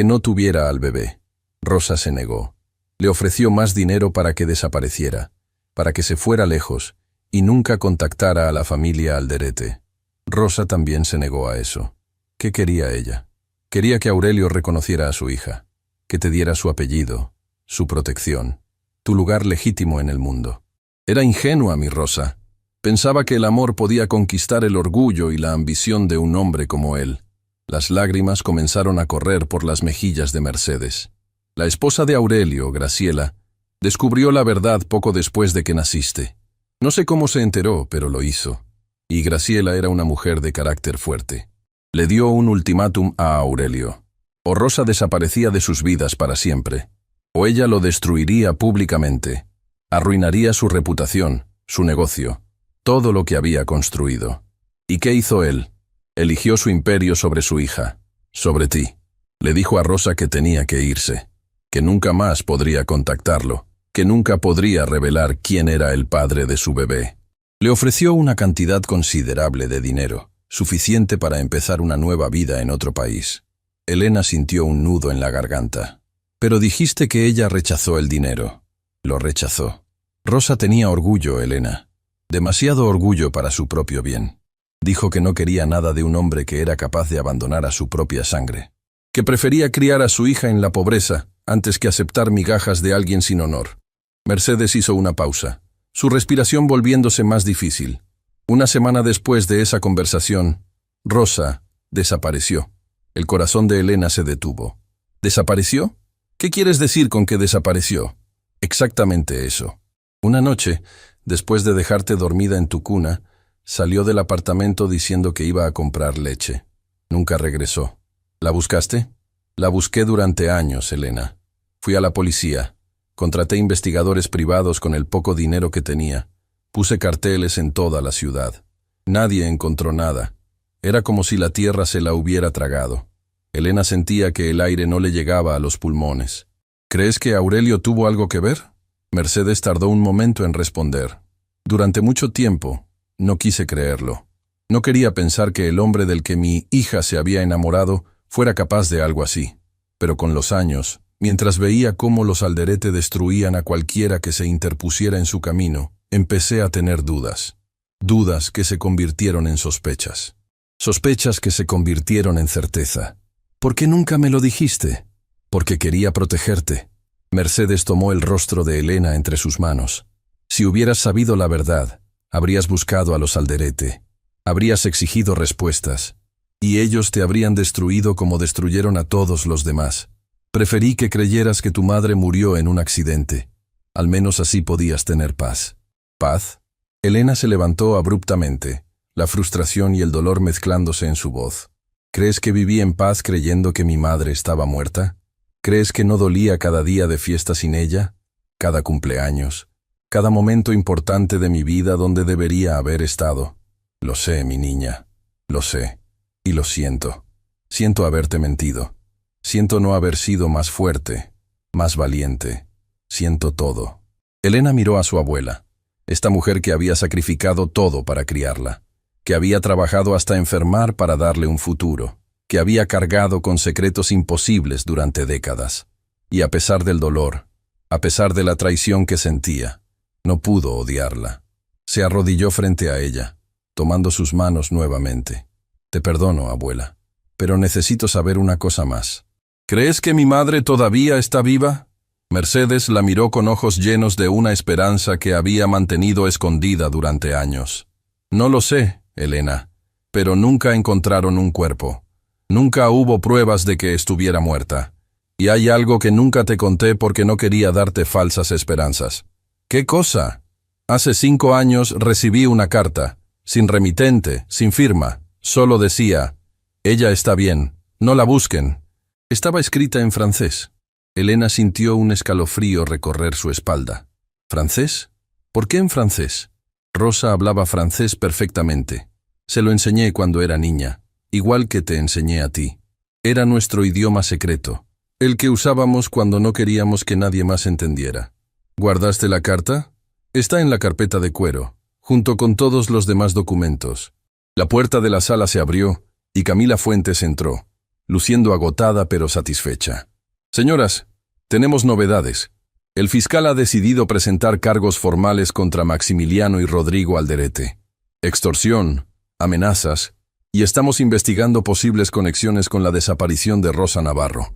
Speaker 1: no tuviera al bebé. Rosa se negó. Le ofreció más dinero para que desapareciera, para que se fuera lejos y nunca contactara a la familia Alderete. Rosa también se negó a eso. ¿Qué quería ella? Quería que Aurelio reconociera a su hija, que te diera su apellido, su protección, tu lugar legítimo en el mundo. Era ingenua mi Rosa. Pensaba que el amor podía conquistar el orgullo y la ambición de un hombre como él. Las lágrimas comenzaron a correr por las mejillas de Mercedes. La esposa de Aurelio, Graciela, descubrió la verdad poco después de que naciste. No sé cómo se enteró, pero lo hizo. Y Graciela era una mujer de carácter fuerte. Le dio un ultimátum a Aurelio. O Rosa desaparecía de sus vidas para siempre, o ella lo destruiría públicamente. Arruinaría su reputación, su negocio, todo lo que había construido. ¿Y qué hizo él? Eligió su imperio sobre su hija, sobre ti. Le dijo a Rosa que tenía que irse, que nunca más podría contactarlo, que nunca podría revelar quién era el padre de su bebé. Le ofreció una cantidad considerable de dinero, suficiente para empezar una nueva vida en otro país. Elena sintió un nudo en la garganta. Pero dijiste que ella rechazó el dinero. Lo rechazó. Rosa tenía orgullo, Elena. Demasiado orgullo para su propio bien. Dijo que no quería nada de un hombre que era capaz de abandonar a su propia sangre. Que prefería criar a su hija en la pobreza antes que aceptar migajas de alguien sin honor. Mercedes hizo una pausa, su respiración volviéndose más difícil. Una semana después de esa conversación, Rosa desapareció. El corazón de Elena se detuvo. ¿Desapareció? ¿Qué quieres decir con que desapareció? Exactamente eso. Una noche, después de dejarte dormida en tu cuna, salió del apartamento diciendo que iba a comprar leche. Nunca regresó. ¿La buscaste? La busqué durante años, Elena. Fui a la policía. Contraté investigadores privados con el poco dinero que tenía. Puse carteles en toda la ciudad. Nadie encontró nada. Era como si la tierra se la hubiera tragado. Elena sentía que el aire no le llegaba a los pulmones. ¿Crees que Aurelio tuvo algo que ver? Mercedes tardó un momento en responder. Durante mucho tiempo, no quise creerlo. No quería pensar que el hombre del que mi hija se había enamorado fuera capaz de algo así. Pero con los años, mientras veía cómo los Alderete destruían a cualquiera que se interpusiera en su camino, empecé a tener dudas. Dudas que se convirtieron en sospechas. Sospechas que se convirtieron en certeza. ¿Por qué nunca me lo dijiste? Porque quería protegerte. Mercedes tomó el rostro de Elena entre sus manos. Si hubieras sabido la verdad, habrías buscado a los Alderete. Habrías exigido respuestas. Y ellos te habrían destruido como destruyeron a todos los demás. Preferí que creyeras que tu madre murió en un accidente. Al menos así podías tener paz. ¿Paz? Elena se levantó abruptamente, la frustración y el dolor mezclándose en su voz. ¿Crees que viví en paz creyendo que mi madre estaba muerta? ¿Crees que no dolía cada día de fiesta sin ella? Cada cumpleaños, cada momento importante de mi vida donde debería haber estado. Lo sé, mi niña, lo sé, y lo siento. Siento haberte mentido. Siento no haber sido más fuerte, más valiente. Siento todo. Elena miró a su abuela, esta mujer que había sacrificado todo para criarla, que había trabajado hasta enfermar para darle un futuro, que había cargado con secretos imposibles durante décadas. Y a pesar del dolor, a pesar de la traición que sentía, no pudo odiarla. Se arrodilló frente a ella, tomando sus manos nuevamente. Te perdono, abuela, pero necesito saber una cosa más. ¿Crees que mi madre todavía está viva? Mercedes la miró con ojos llenos de una esperanza que había mantenido escondida durante años. No lo sé, Elena, pero nunca encontraron un cuerpo. Nunca hubo pruebas de que estuviera muerta. Y hay algo que nunca te conté porque no quería darte falsas esperanzas. ¿Qué cosa? Hace 5 años recibí una carta, sin remitente, sin firma. Solo decía, ella está bien, no la busquen. Estaba escrita en francés. Elena sintió un escalofrío recorrer su espalda. ¿Francés? ¿Por qué en francés? Rosa hablaba francés perfectamente. Se lo enseñé cuando era niña, igual que te enseñé a ti. Era nuestro idioma secreto, el que usábamos cuando no queríamos que nadie más entendiera. ¿Guardaste la carta? Está en la carpeta de cuero, junto con todos los demás documentos. La puerta de la sala se abrió y Camila Fuentes entró, luciendo agotada pero satisfecha. Señoras, tenemos novedades. El fiscal ha decidido presentar cargos formales contra Maximiliano y Rodrigo Alderete. Extorsión, amenazas, y estamos investigando posibles conexiones con la desaparición de Rosa Navarro.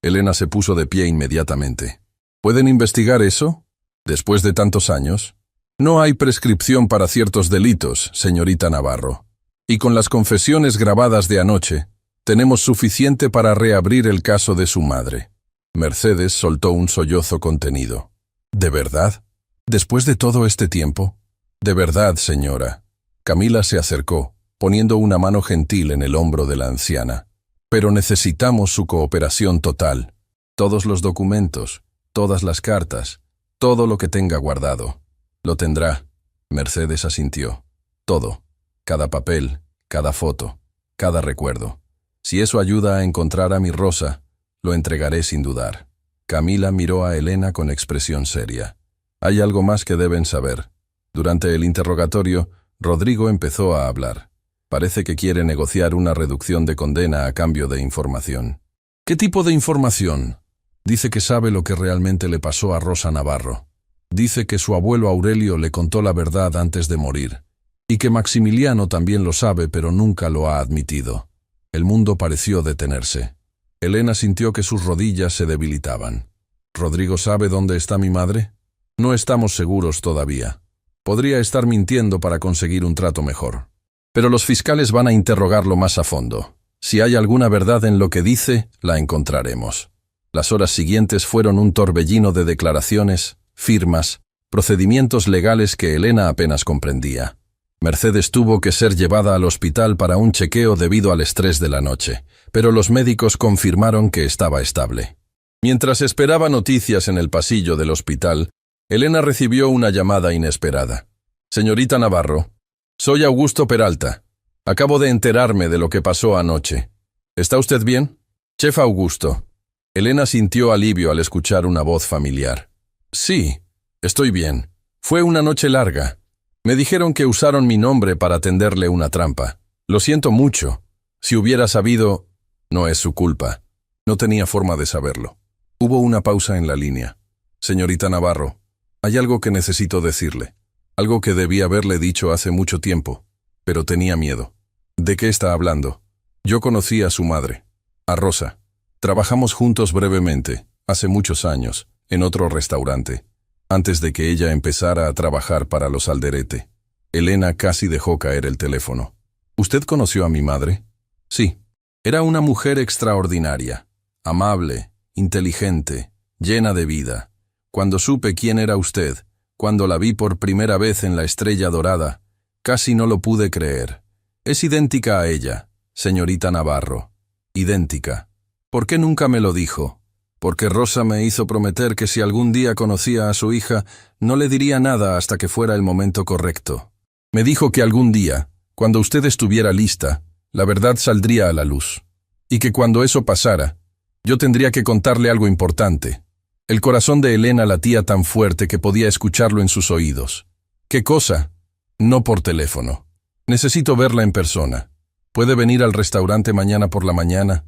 Speaker 1: Elena se puso de pie inmediatamente. ¿Pueden investigar eso? ¿Después de tantos años? No hay prescripción para ciertos delitos, señorita Navarro. Y con las confesiones grabadas de anoche, tenemos suficiente para reabrir el caso de su madre. Mercedes soltó un sollozo contenido. ¿De verdad? ¿Después de todo este tiempo? De verdad, señora. Camila se acercó, poniendo una mano gentil en el hombro de la anciana. Pero necesitamos su cooperación total. Todos los documentos, todas las cartas, todo lo que tenga guardado. Lo tendrá. Mercedes asintió. Todo. Cada papel, cada foto, cada recuerdo. Si eso ayuda a encontrar a mi Rosa, lo entregaré sin dudar. Camila miró a Elena con expresión seria. Hay algo más que deben saber. Durante el interrogatorio, Rodrigo empezó a hablar. Parece que quiere negociar una reducción de condena a cambio de información. ¿Qué tipo de información? Dice que sabe lo que realmente le pasó a Rosa Navarro. Dice que su abuelo Aurelio le contó la verdad antes de morir. Y que Maximiliano también lo sabe, pero nunca lo ha admitido. El mundo pareció detenerse. Elena sintió que sus rodillas se debilitaban. ¿Rodrigo sabe dónde está mi madre? No estamos seguros todavía. Podría estar mintiendo para conseguir un trato mejor. Pero los fiscales van a interrogarlo más a fondo. Si hay alguna verdad en lo que dice, la encontraremos. Las horas siguientes fueron un torbellino de declaraciones, firmas, procedimientos legales que Elena apenas comprendía. Mercedes tuvo que ser llevada al hospital para un chequeo debido al estrés de la noche, pero los médicos confirmaron que estaba estable. Mientras esperaba noticias en el pasillo del hospital, Elena recibió una llamada inesperada. Señorita Navarro, soy Augusto Peralta. Acabo de enterarme de lo que pasó anoche. ¿Está usted bien? Chef Augusto. Elena sintió alivio al escuchar una voz familiar. Sí, estoy bien. Fue una noche larga. Me dijeron que usaron mi nombre para tenderle una trampa. Lo siento mucho. Si hubiera sabido, no es su culpa. No tenía forma de saberlo. Hubo una pausa en la línea. Señorita Navarro, hay algo que necesito decirle. Algo que debí haberle dicho hace mucho tiempo, pero tenía miedo. ¿De qué está hablando? Yo conocí a su madre, a Rosa. Trabajamos juntos brevemente, hace muchos años, en otro restaurante, antes de que ella empezara a trabajar para los Alderete. Elena casi dejó caer el teléfono. ¿Usted conoció a mi madre? Sí. Era una mujer extraordinaria, amable, inteligente, llena de vida. Cuando supe quién era usted, cuando la vi por primera vez en la Estrella Dorada, casi no lo pude creer. Es idéntica a ella, señorita Navarro. Idéntica. ¿Por qué nunca me lo dijo? Porque Rosa me hizo prometer que si algún día conocía a su hija, no le diría nada hasta que fuera el momento correcto. Me dijo que algún día, cuando usted estuviera lista, la verdad saldría a la luz. Y que cuando eso pasara, yo tendría que contarle algo importante. El corazón de Elena latía tan fuerte que podía escucharlo en sus oídos. ¿Qué cosa? No por teléfono. Necesito verla en persona. ¿Puede venir al restaurante mañana por la mañana?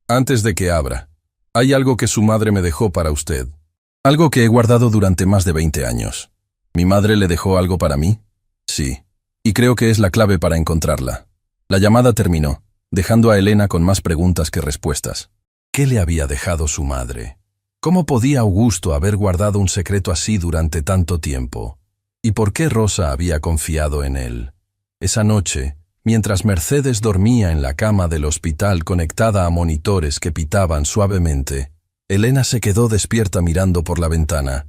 Speaker 1: Antes de que abra. Hay algo que su madre me dejó para usted. Algo que he guardado durante más de 20 años. ¿Mi madre le dejó algo para mí? Sí. Y creo que es la clave para encontrarla. La llamada terminó, dejando a Elena con más preguntas que respuestas. ¿Qué le había dejado su madre? ¿Cómo podía Augusto haber guardado un secreto así durante tanto tiempo? ¿Y por qué Rosa había confiado en él? Esa noche, mientras Mercedes dormía en la cama del hospital conectada a monitores que pitaban suavemente, Elena se quedó despierta mirando por la ventana.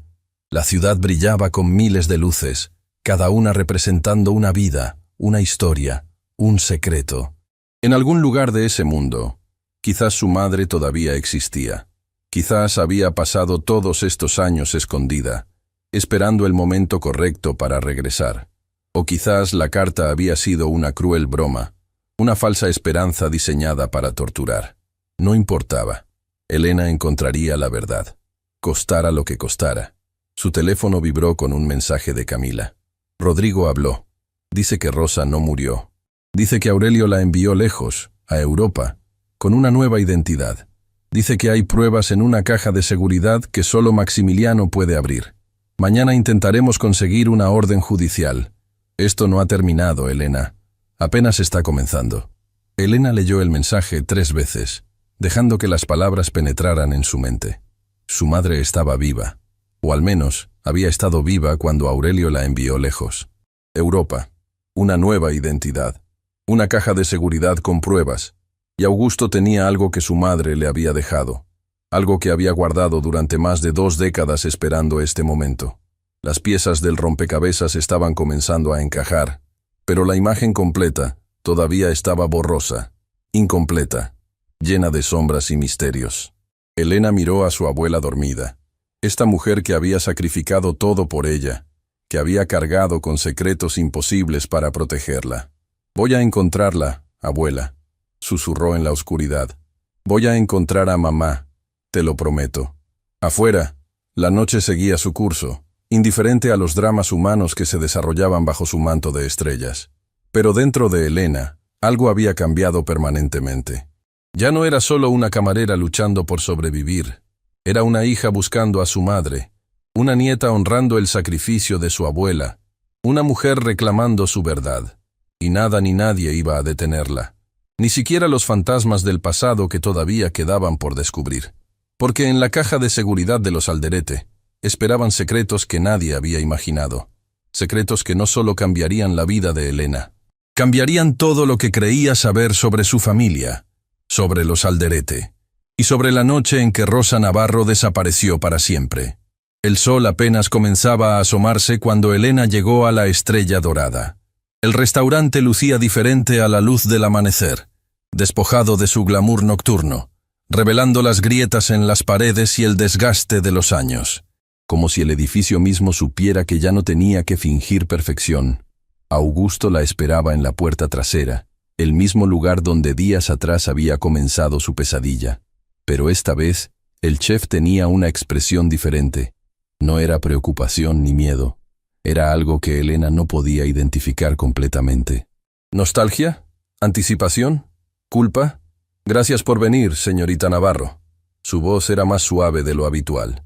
Speaker 1: La ciudad brillaba con miles de luces, cada una representando una vida, una historia, un secreto. En algún lugar de ese mundo, quizás su madre todavía existía. Quizás había pasado todos estos años escondida, esperando el momento correcto para regresar. O quizás la carta había sido una cruel broma, una falsa esperanza diseñada para torturar. No importaba. Elena encontraría la verdad, costara lo que costara. Su teléfono vibró con un mensaje de Camila. Rodrigo habló. Dice que Rosa no murió. Dice que Aurelio la envió lejos, a Europa, con una nueva identidad. Dice que hay pruebas en una caja de seguridad que solo Maximiliano puede abrir. Mañana intentaremos conseguir una orden judicial. Esto no ha terminado, Elena. Apenas está comenzando. Elena leyó el mensaje 3 veces, dejando que las palabras penetraran en su mente. Su madre estaba viva, o al menos había estado viva cuando Aurelio la envió lejos. Europa, una nueva identidad, una caja de seguridad con pruebas, y Augusto tenía algo que su madre le había dejado, algo que había guardado durante más de 2 décadas esperando este momento. Las piezas del rompecabezas estaban comenzando a encajar, pero la imagen completa todavía estaba borrosa, incompleta, llena de sombras y misterios. Elena miró a su abuela dormida, esta mujer que había sacrificado todo por ella, que había cargado con secretos imposibles para protegerla. «Voy a encontrarla, abuela», susurró en la oscuridad. «Voy a encontrar a mamá, te lo prometo». Afuera, la noche seguía su curso, indiferente a los dramas humanos que se desarrollaban bajo su manto de estrellas. Pero dentro de Elena, algo había cambiado permanentemente. Ya no era solo una camarera luchando por sobrevivir, era una hija buscando a su madre, una nieta honrando el sacrificio de su abuela, una mujer reclamando su verdad. Y nada ni nadie iba a detenerla, ni siquiera los fantasmas del pasado que todavía quedaban por descubrir. Porque en la caja de seguridad de los Alderete esperaban secretos que nadie había imaginado, secretos que no solo cambiarían la vida de Elena, cambiarían todo lo que creía saber sobre su familia, sobre los Alderete, y sobre la noche en que Rosa Navarro desapareció para siempre. El sol apenas comenzaba a asomarse cuando Elena llegó a la Estrella Dorada. El restaurante lucía diferente a la luz del amanecer, despojado de su glamour nocturno, revelando las grietas en las paredes y el desgaste de los años, como si el edificio mismo supiera que ya no tenía que fingir perfección. Augusto la esperaba en la puerta trasera, el mismo lugar donde días atrás había comenzado su pesadilla. Pero esta vez, el chef tenía una expresión diferente. No era preocupación ni miedo. Era algo que Elena no podía identificar completamente. ¿Nostalgia? ¿Anticipación? ¿Culpa? Gracias por venir, señorita Navarro. Su voz era más suave de lo habitual.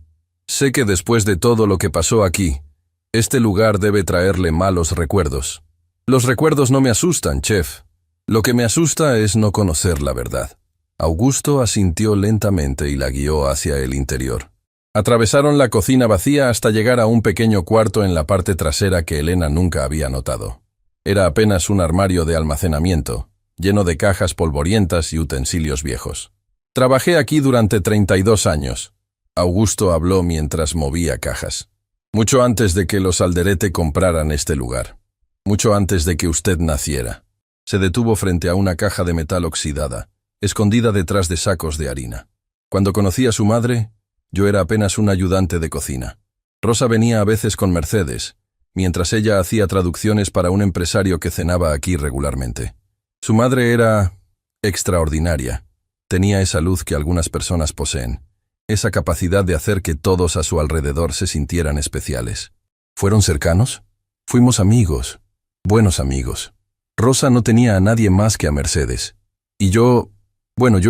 Speaker 1: Sé que después de todo lo que pasó aquí, este lugar debe traerle malos recuerdos. Los recuerdos no me asustan, chef. Lo que me asusta es no conocer la verdad. Augusto asintió lentamente y la guió hacia el interior. Atravesaron la cocina vacía hasta llegar a un pequeño cuarto en la parte trasera que Elena nunca había notado. Era apenas un armario de almacenamiento, lleno de cajas polvorientas y utensilios viejos. Trabajé aquí durante 32 años. Augusto habló mientras movía cajas. Mucho antes de que los Alderete compraran este lugar. Mucho antes de que usted naciera. Se detuvo frente a una caja de metal oxidada, escondida detrás de sacos de harina. Cuando conocí a su madre, yo era apenas un ayudante de cocina. Rosa venía a veces con Mercedes, mientras ella hacía traducciones para un empresario que cenaba aquí regularmente. Su madre era extraordinaria. Tenía esa luz que algunas personas poseen, esa capacidad de hacer que todos a su alrededor se sintieran especiales. ¿Fueron cercanos? Fuimos amigos, buenos amigos. Rosa no tenía a nadie más que a Mercedes. Y yo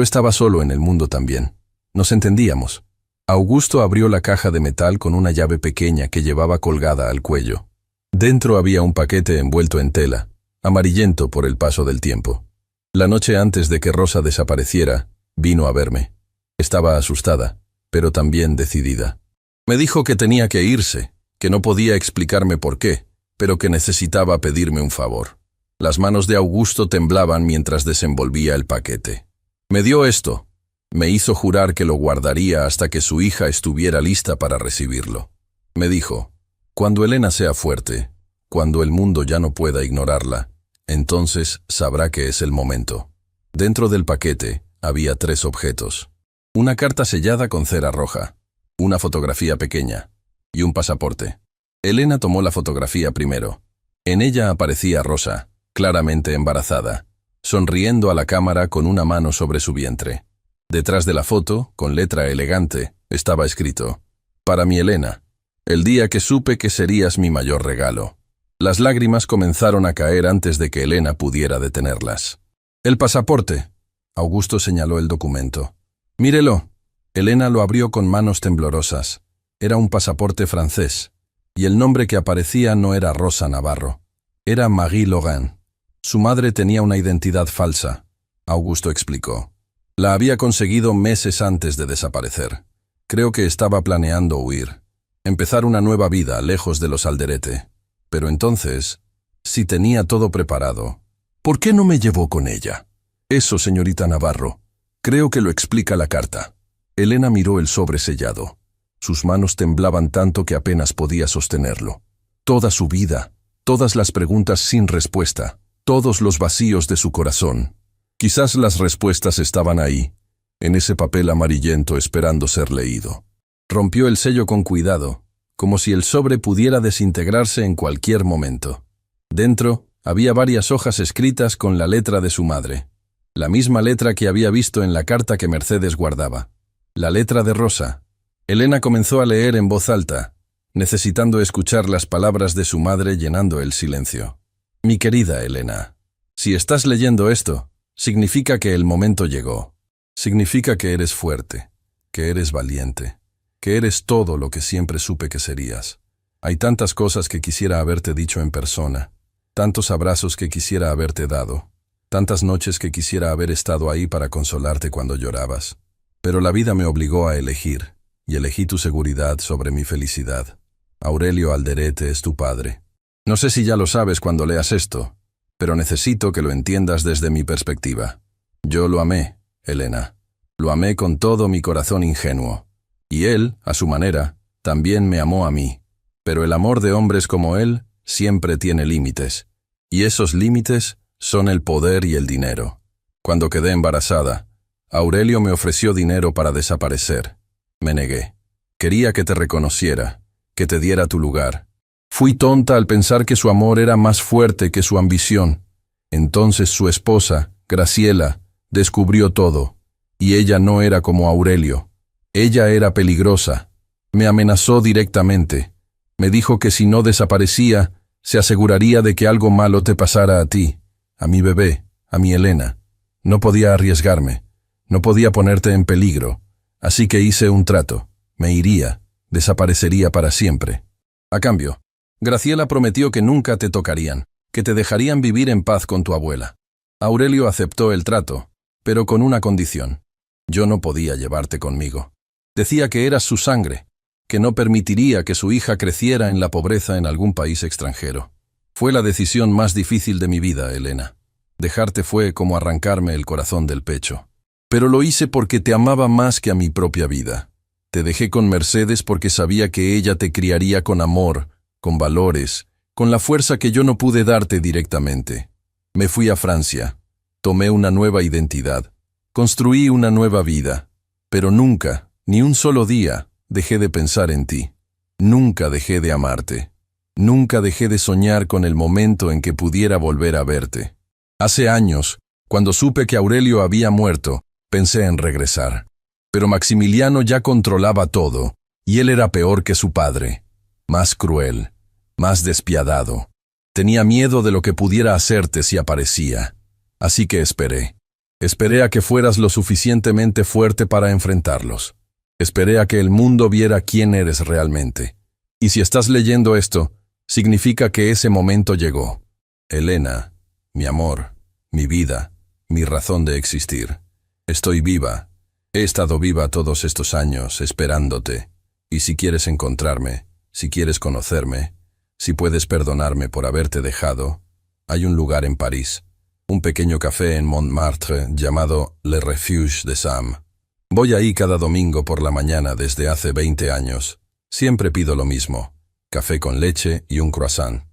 Speaker 1: estaba solo en el mundo también. Nos entendíamos. Augusto abrió la caja de metal con una llave pequeña que llevaba colgada al cuello. Dentro había un paquete envuelto en tela, amarillento por el paso del tiempo. La noche antes de que Rosa desapareciera, vino a verme. Estaba asustada, pero también decidida. Me dijo que tenía que irse, que no podía explicarme por qué, pero que necesitaba pedirme un favor. Las manos de Augusto temblaban mientras desenvolvía el paquete. Me dio esto. Me hizo jurar que lo guardaría hasta que su hija estuviera lista para recibirlo. Me dijo, cuando Elena sea fuerte, cuando el mundo ya no pueda ignorarla, entonces sabrá que es el momento. Dentro del paquete había 3 objetos. Una carta sellada con cera roja, una fotografía pequeña y un pasaporte. Elena tomó la fotografía primero. En ella aparecía Rosa, claramente embarazada, sonriendo a la cámara con una mano sobre su vientre. Detrás de la foto, con letra elegante, estaba escrito: «Para mi Elena, el día que supe que serías mi mayor regalo». Las lágrimas comenzaron a caer antes de que Elena pudiera detenerlas. «El pasaporte», Augusto señaló el documento. «Mírelo». Elena lo abrió con manos temblorosas. Era un pasaporte francés, y el nombre que aparecía no era Rosa Navarro. Era Marie Laurent. Su madre tenía una identidad falsa, Augusto explicó. La había conseguido meses antes de desaparecer. Creo que estaba planeando huir, empezar una nueva vida lejos de los Alderete. Pero entonces, si tenía todo preparado, ¿por qué no me llevó con ella? Eso, señorita Navarro, creo que lo explica la carta. Elena miró el sobre sellado. Sus manos temblaban tanto que apenas podía sostenerlo. Toda su vida, todas las preguntas sin respuesta, todos los vacíos de su corazón. Quizás las respuestas estaban ahí, en ese papel amarillento esperando ser leído. Rompió el sello con cuidado, como si el sobre pudiera desintegrarse en cualquier momento. Dentro había varias hojas escritas con la letra de su madre, la misma letra que había visto en la carta que Mercedes guardaba. La letra de Rosa. Elena comenzó a leer en voz alta, necesitando escuchar las palabras de su madre llenando el silencio. Mi querida Elena, si estás leyendo esto, significa que el momento llegó. Significa que eres fuerte, que eres valiente, que eres todo lo que siempre supe que serías. Hay tantas cosas que quisiera haberte dicho en persona, tantos abrazos que quisiera haberte dado, tantas noches que quisiera haber estado ahí para consolarte cuando llorabas. Pero la vida me obligó a elegir, y elegí tu seguridad sobre mi felicidad. Aurelio Alderete es tu padre. No sé si ya lo sabes cuando leas esto, pero necesito que lo entiendas desde mi perspectiva. Yo lo amé, Elena. Lo amé con todo mi corazón ingenuo. Y él, a su manera, también me amó a mí. Pero el amor de hombres como él siempre tiene límites. Y esos límites son el poder y el dinero. Cuando quedé embarazada, Aurelio me ofreció dinero para desaparecer. Me negué. Quería que te reconociera, que te diera tu lugar. Fui tonta al pensar que su amor era más fuerte que su ambición. Entonces su esposa, Graciela, descubrió todo. Y ella no era como Aurelio. Ella era peligrosa. Me amenazó directamente. Me dijo que si no desaparecía, se aseguraría de que algo malo te pasara a ti, a mi bebé, a mi Elena. No podía arriesgarme. No podía ponerte en peligro, así que hice un trato. Me iría, desaparecería para siempre. A cambio, Graciela prometió que nunca te tocarían, que te dejarían vivir en paz con tu abuela. Aurelio aceptó el trato, pero con una condición. Yo no podía llevarte conmigo. Decía que eras su sangre, que no permitiría que su hija creciera en la pobreza en algún país extranjero. Fue la decisión más difícil de mi vida, Elena. Dejarte fue como arrancarme el corazón del pecho. Pero lo hice porque te amaba más que a mi propia vida. Te dejé con Mercedes porque sabía que ella te criaría con amor, con valores, con la fuerza que yo no pude darte directamente. Me fui a Francia. Tomé una nueva identidad. Construí una nueva vida. Pero nunca, ni un solo día, dejé de pensar en ti. Nunca dejé de amarte. Nunca dejé de soñar con el momento en que pudiera volver a verte. Hace años, cuando supe que Aurelio había muerto, pensé en regresar. Pero Maximiliano ya controlaba todo, y él era peor que su padre. Más cruel, más despiadado. Tenía miedo de lo que pudiera hacerte si aparecía. Así que esperé. Esperé a que fueras lo suficientemente fuerte para enfrentarlos. Esperé a que el mundo viera quién eres realmente. Y si estás leyendo esto, significa que ese momento llegó. Elena, mi amor, mi vida, mi razón de existir. Estoy viva. He estado viva todos estos años, esperándote. Y si quieres encontrarme, si quieres conocerme, si puedes perdonarme por haberte dejado, hay un lugar en París, un pequeño café en Montmartre llamado Le Refuge de Sam. Voy ahí cada domingo por la mañana desde hace 20 años. Siempre pido lo mismo, café con leche y un croissant.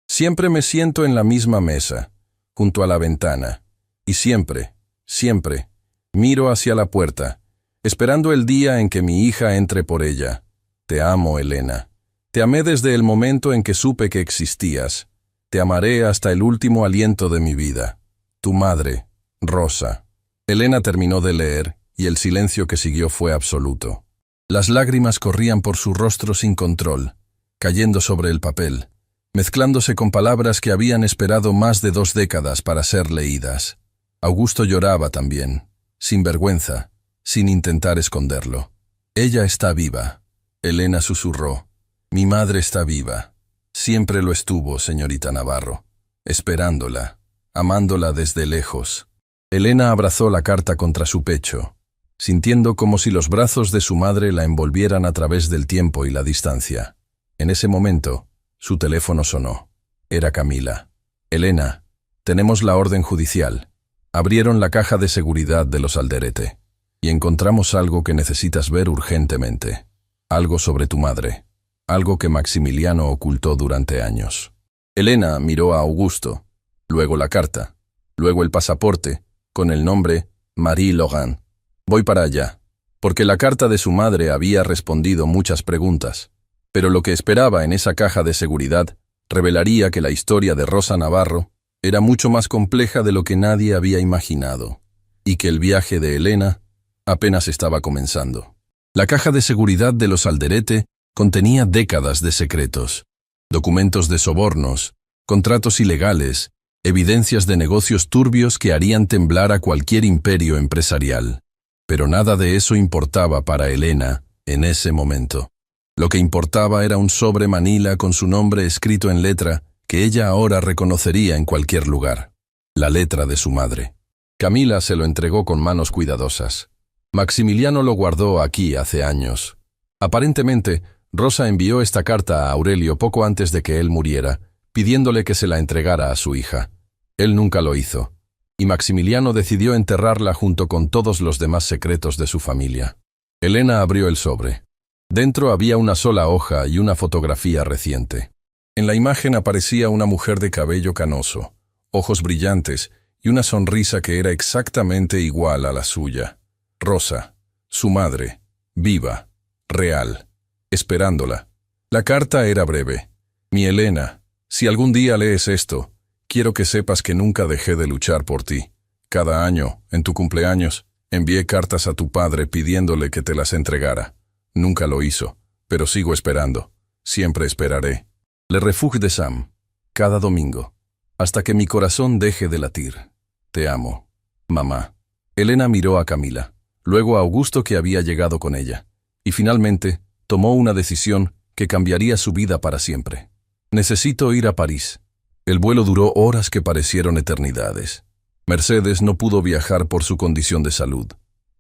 Speaker 1: Siempre me siento en la misma mesa, junto a la ventana, y siempre, miro hacia la puerta, esperando el día en que mi hija entre por ella. Te amo, Elena. Te amé desde el momento en que supe que existías. Te amaré hasta el último aliento de mi vida. Tu madre, Rosa. Elena terminó de leer, y el silencio que siguió fue absoluto. Las lágrimas corrían por su rostro sin control, cayendo sobre el papel, mezclándose con palabras que habían esperado más de 2 décadas para ser leídas. Augusto lloraba también, sin vergüenza, sin intentar esconderlo. Ella está viva. Elena susurró. Mi madre está viva. Siempre lo estuvo, señorita Navarro. Esperándola, amándola desde lejos. Elena abrazó la carta contra su pecho, sintiendo como si los brazos de su madre la envolvieran a través del tiempo y la distancia. En ese momento, su teléfono sonó. Era Camila. Elena, tenemos la orden judicial. Abrieron la caja de seguridad de los Alderete y encontramos algo que necesitas ver urgentemente. Algo sobre tu madre. Algo que Maximiliano ocultó durante años. Elena miró a Augusto, luego la carta, luego el pasaporte, con el nombre Marie Laurent. Voy para allá, porque la carta de su madre había respondido muchas preguntas, pero lo que esperaba en esa caja de seguridad revelaría que la historia de Rosa Navarro era mucho más compleja de lo que nadie había imaginado, y que el viaje de Elena apenas estaba comenzando. La caja de seguridad de los Alderete contenía décadas de secretos, documentos de sobornos, contratos ilegales, evidencias de negocios turbios que harían temblar a cualquier imperio empresarial. Pero nada de eso importaba para Elena en ese momento. Lo que importaba era un sobre Manila con su nombre escrito en letra que ella ahora reconocería en cualquier lugar. La letra de su madre. Camila se lo entregó con manos cuidadosas. Maximiliano lo guardó aquí hace años. Aparentemente, Rosa envió esta carta a Aurelio poco antes de que él muriera, pidiéndole que se la entregara a su hija. Él nunca lo hizo, y Maximiliano decidió enterrarla junto con todos los demás secretos de su familia. Elena abrió el sobre. Dentro había una sola hoja y una fotografía reciente. En la imagen aparecía una mujer de cabello canoso, ojos brillantes y una sonrisa que era exactamente igual a la suya. Rosa, su madre, viva, real, esperándola. La carta era breve. Mi Elena, si algún día lees esto, quiero que sepas que nunca dejé de luchar por ti. Cada año, en tu cumpleaños, envié cartas a tu padre pidiéndole que te las entregara. Nunca lo hizo, pero sigo esperando. Siempre esperaré. Le refugie de Sam, cada domingo, hasta que mi corazón deje de latir. Te amo, mamá. Elena miró a Camila, luego a Augusto que había llegado con ella, y finalmente tomó una decisión que cambiaría su vida para siempre. Necesito ir a París. El vuelo duró horas que parecieron eternidades. Mercedes no pudo viajar por su condición de salud,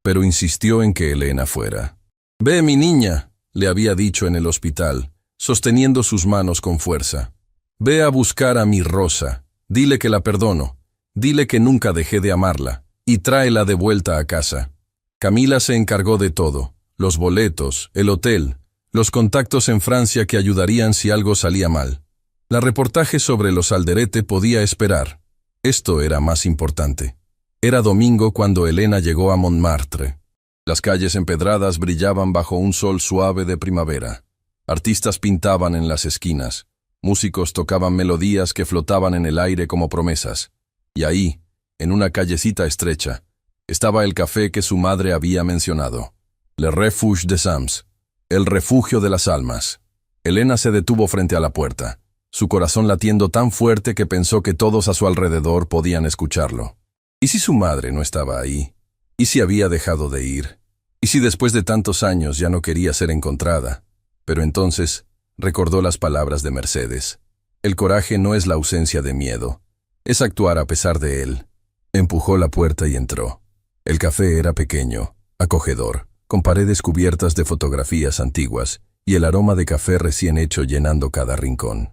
Speaker 1: pero insistió en que Elena fuera. «Ve, mi niña», le había dicho en el hospital, sosteniendo sus manos con fuerza. «Ve a buscar a mi Rosa, dile que la perdono, dile que nunca dejé de amarla, y tráela de vuelta a casa». Camila se encargó de todo, los boletos, el hotel, los contactos en Francia que ayudarían si algo salía mal. La reportaje sobre los Alderete podía esperar. Esto era más importante. Era domingo cuando Elena llegó a Montmartre. Las calles empedradas brillaban bajo un sol suave de primavera. Artistas pintaban en las esquinas. Músicos tocaban melodías que flotaban en el aire como promesas. Y ahí, en una callecita estrecha, estaba el café que su madre había mencionado. Le Refuge des Âmes, el refugio de las almas. Elena se detuvo frente a la puerta, su corazón latiendo tan fuerte que pensó que todos a su alrededor podían escucharlo. ¿Y si su madre no estaba ahí? ¿Y si había dejado de ir? ¿Y si después de tantos años ya no quería ser encontrada? Pero entonces recordó las palabras de Mercedes. El coraje no es la ausencia de miedo, es actuar a pesar de él. Empujó la puerta y entró. El café era pequeño, acogedor, con paredes cubiertas de fotografías antiguas y el aroma de café recién hecho llenando cada rincón.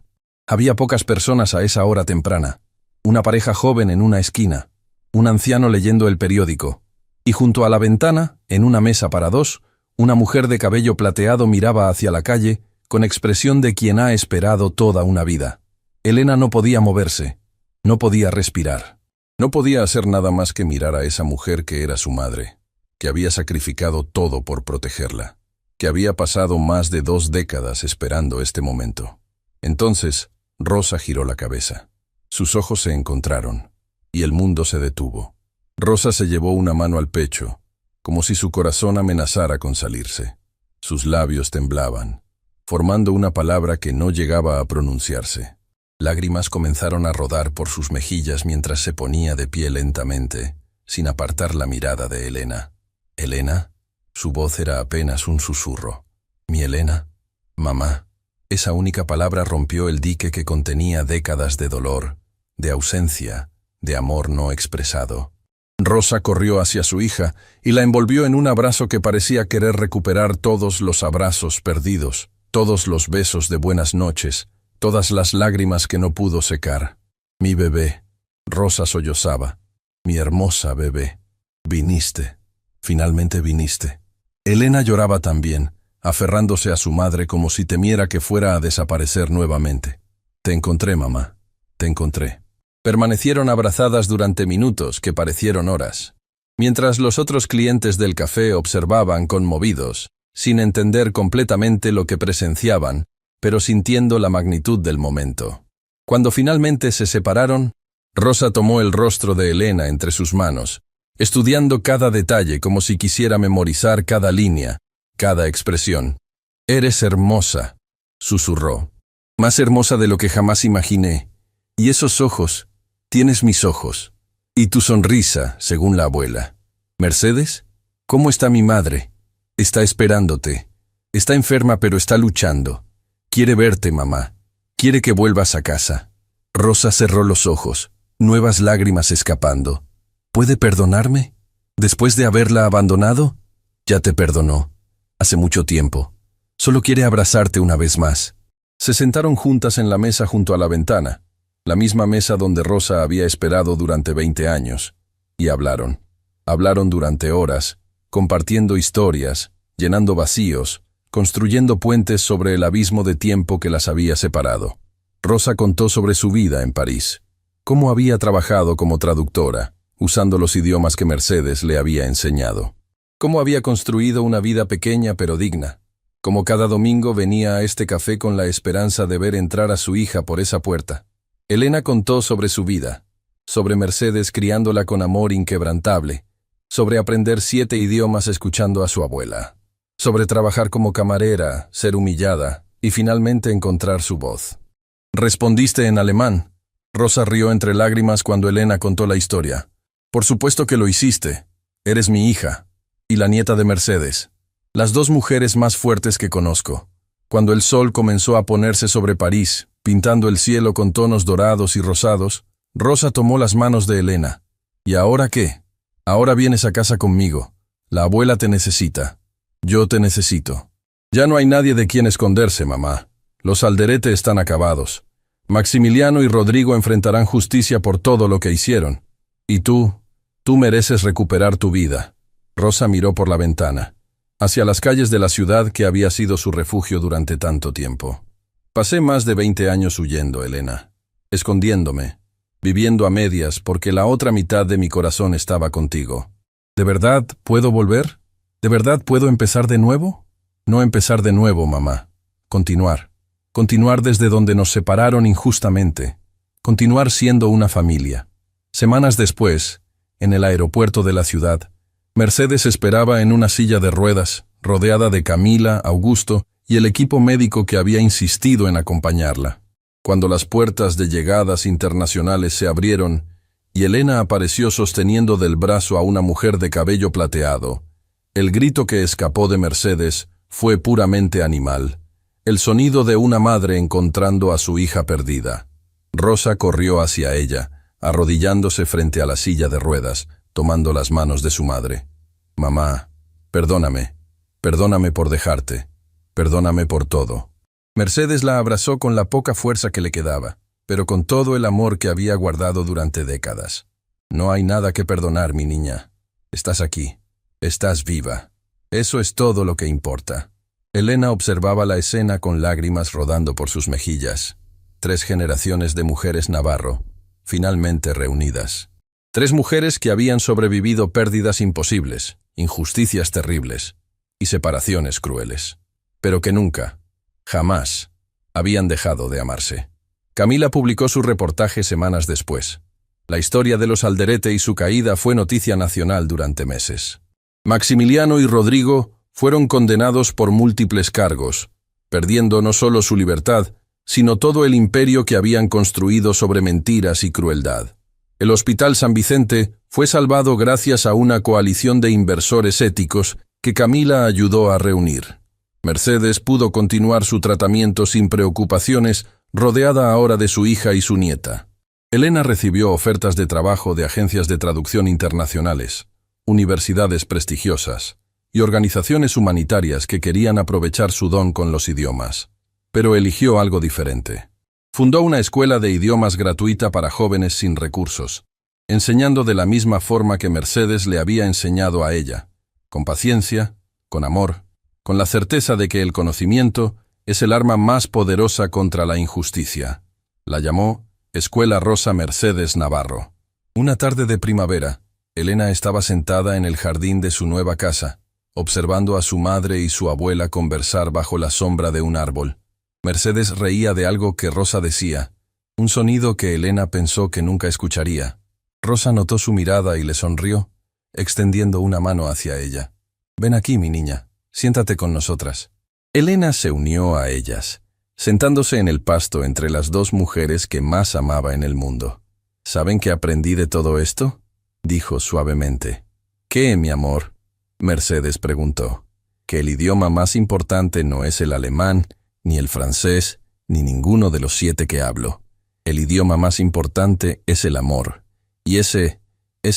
Speaker 1: Había pocas personas a esa hora temprana. Una pareja joven en una esquina, un anciano leyendo el periódico, y junto a la ventana, en una mesa para dos, una mujer de cabello plateado miraba hacia la calle con expresión de quien ha esperado toda una vida. Elena no podía moverse, no podía respirar. No podía hacer nada más que mirar a esa mujer que era su madre, que había sacrificado todo por protegerla, que había pasado más de 2 décadas esperando este momento. Entonces, Rosa giró la cabeza. Sus ojos se encontraron, y el mundo se detuvo. Rosa se llevó una mano al pecho, como si su corazón amenazara con salirse. Sus labios temblaban, formando una palabra que no llegaba a pronunciarse. Lágrimas comenzaron a rodar por sus mejillas mientras se ponía de pie lentamente, sin apartar la mirada de Elena. ¿Elena? Su voz era apenas un susurro. ¿Mi Elena? Mamá. Esa única palabra rompió el dique que contenía décadas de dolor, de ausencia, de amor no expresado. Rosa corrió hacia su hija y la envolvió en un abrazo que parecía querer recuperar todos los abrazos perdidos, todos los besos de buenas noches, todas las lágrimas que no pudo secar. Mi bebé. Rosa sollozaba. Mi hermosa bebé. Viniste. Finalmente viniste. Elena lloraba también, aferrándose a su madre como si temiera que fuera a desaparecer nuevamente. Te encontré, mamá. Te encontré. Permanecieron abrazadas durante minutos que parecieron horas, mientras los otros clientes del café observaban conmovidos, sin entender completamente lo que presenciaban, pero sintiendo la magnitud del momento. Cuando finalmente se separaron, Rosa tomó el rostro de Elena entre sus manos, estudiando cada detalle como si quisiera memorizar cada línea, cada expresión. «Eres hermosa», susurró. «Más hermosa de lo que jamás imaginé. Y esos ojos, tienes mis ojos. Y tu sonrisa, según la abuela. Mercedes, ¿cómo está mi madre? Está esperándote. Está enferma pero está luchando. Quiere verte, mamá. Quiere que vuelvas a casa». Rosa cerró los ojos, nuevas lágrimas escapando. ¿Puede perdonarme? ¿Después de haberla abandonado? Ya te perdonó. Hace mucho tiempo. Solo quiere abrazarte una vez más. Se sentaron juntas en la mesa junto a la ventana, la misma mesa donde Rosa había esperado durante 20 años, y hablaron. Hablaron durante horas, compartiendo historias, llenando vacíos, construyendo puentes sobre el abismo de tiempo que las había separado. Rosa contó sobre su vida en París, cómo había trabajado como traductora, usando los idiomas que Mercedes le había enseñado. Cómo había construido una vida pequeña pero digna. Cómo cada domingo venía a este café con la esperanza de ver entrar a su hija por esa puerta. Elena contó sobre su vida, sobre Mercedes criándola con amor inquebrantable, sobre aprender 7 idiomas escuchando a su abuela, sobre trabajar como camarera, ser humillada y finalmente encontrar su voz. «¿Respondiste en alemán?» Rosa rió entre lágrimas cuando Elena contó la historia. «Por supuesto que lo hiciste. Eres mi hija. Y la nieta de Mercedes. Las 2 mujeres más fuertes que conozco. Cuando el sol comenzó a ponerse sobre París, pintando el cielo con tonos dorados y rosados, Rosa tomó las manos de Elena. ¿Y ahora qué? Ahora vienes a casa conmigo. La abuela te necesita. Yo te necesito. Ya no hay nadie de quien esconderse, mamá. Los Alderete están acabados. Maximiliano y Rodrigo enfrentarán justicia por todo lo que hicieron. Y tú mereces recuperar tu vida». Rosa miró por la ventana, hacia las calles de la ciudad que había sido su refugio durante tanto tiempo. «Pasé más de 20 años huyendo, Elena, escondiéndome, viviendo a medias porque la otra mitad de mi corazón estaba contigo. ¿De verdad puedo volver? ¿De verdad puedo empezar de nuevo?» «No empezar de nuevo, mamá. Continuar. Continuar desde donde nos separaron injustamente. Continuar siendo una familia». Semanas después, en el aeropuerto de la ciudad, Mercedes esperaba en una silla de ruedas, rodeada de Camila, Augusto y el equipo médico que había insistido en acompañarla. Cuando las puertas de llegadas internacionales se abrieron y Elena apareció sosteniendo del brazo a una mujer de cabello plateado, el grito que escapó de Mercedes fue puramente animal, el sonido de una madre encontrando a su hija perdida. Rosa corrió hacia ella, arrodillándose frente a la silla de ruedas, tomando las manos de su madre. «Mamá, perdóname. Perdóname por dejarte. Perdóname por todo». Mercedes la abrazó con la poca fuerza que le quedaba, pero con todo el amor que había guardado durante décadas. «No hay nada que perdonar, mi niña. Estás aquí. Estás viva. Eso es todo lo que importa». Elena observaba la escena con lágrimas rodando por sus mejillas. 3 generaciones de mujeres Navarro, finalmente reunidas. 3 mujeres que habían sobrevivido pérdidas imposibles, injusticias terribles. y separaciones crueles, pero que nunca, jamás, habían dejado de amarse. Camila publicó su reportaje semanas después. La historia de los Alderete y su caída fue noticia nacional durante meses. Maximiliano y Rodrigo fueron condenados por múltiples cargos, perdiendo no solo su libertad, sino todo el imperio que habían construido sobre mentiras y crueldad. El Hospital San Vicente fue salvado gracias a una coalición de inversores éticos que Camila ayudó a reunir. Mercedes pudo continuar su tratamiento sin preocupaciones, rodeada ahora de su hija y su nieta. Elena recibió ofertas de trabajo de agencias de traducción internacionales, universidades prestigiosas y organizaciones humanitarias que querían aprovechar su don con los idiomas. Pero eligió algo diferente. Fundó una escuela de idiomas gratuita para jóvenes sin recursos, enseñando de la misma forma que Mercedes le había enseñado a ella, con paciencia, con amor, con la certeza de que el conocimiento es el arma más poderosa contra la injusticia. La llamó Escuela Rosa Mercedes Navarro. Una tarde de primavera, Elena estaba sentada en el jardín de su nueva casa, observando a su madre y su abuela conversar bajo la sombra de un árbol. Mercedes reía de algo que Rosa decía, un sonido que Elena pensó que nunca escucharía. Rosa notó su mirada y le sonrió, extendiendo una mano hacia ella. «Ven aquí, mi niña, siéntate con nosotras». Elena se unió a ellas, sentándose en el pasto entre las dos mujeres que más amaba en el mundo. «¿Saben qué aprendí de todo esto?», dijo suavemente. «¿Qué, mi amor?», Mercedes preguntó. «Que el idioma más importante no es el alemán, ni el francés, ni ninguno de los 7 que hablo. El idioma más importante es el amor. Y ese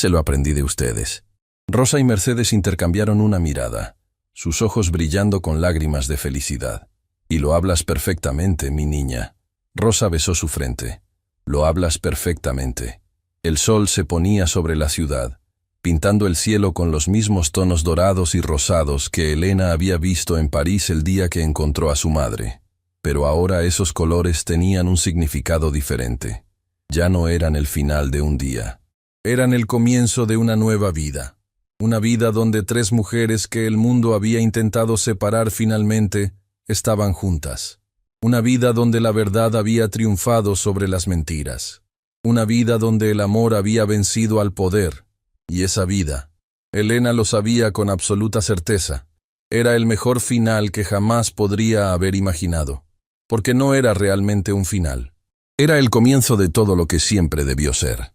Speaker 1: lo aprendí de ustedes». Rosa y Mercedes intercambiaron una mirada, sus ojos brillando con lágrimas de felicidad. «Y lo hablas perfectamente, mi niña». Rosa besó su frente. «Lo hablas perfectamente». El sol se ponía sobre la ciudad, pintando el cielo con los mismos tonos dorados y rosados que Elena había visto en París el día que encontró a su madre. Pero ahora esos colores tenían un significado diferente. Ya no eran el final de un día. Eran el comienzo de una nueva vida. Una vida donde 3 mujeres que el mundo había intentado separar finalmente estaban juntas. Una vida donde la verdad había triunfado sobre las mentiras. Una vida donde el amor había vencido al poder. Y esa vida, Elena lo sabía con absoluta certeza, era el mejor final que jamás podría haber imaginado, porque no era realmente un final. Era el comienzo de todo lo que siempre debió ser.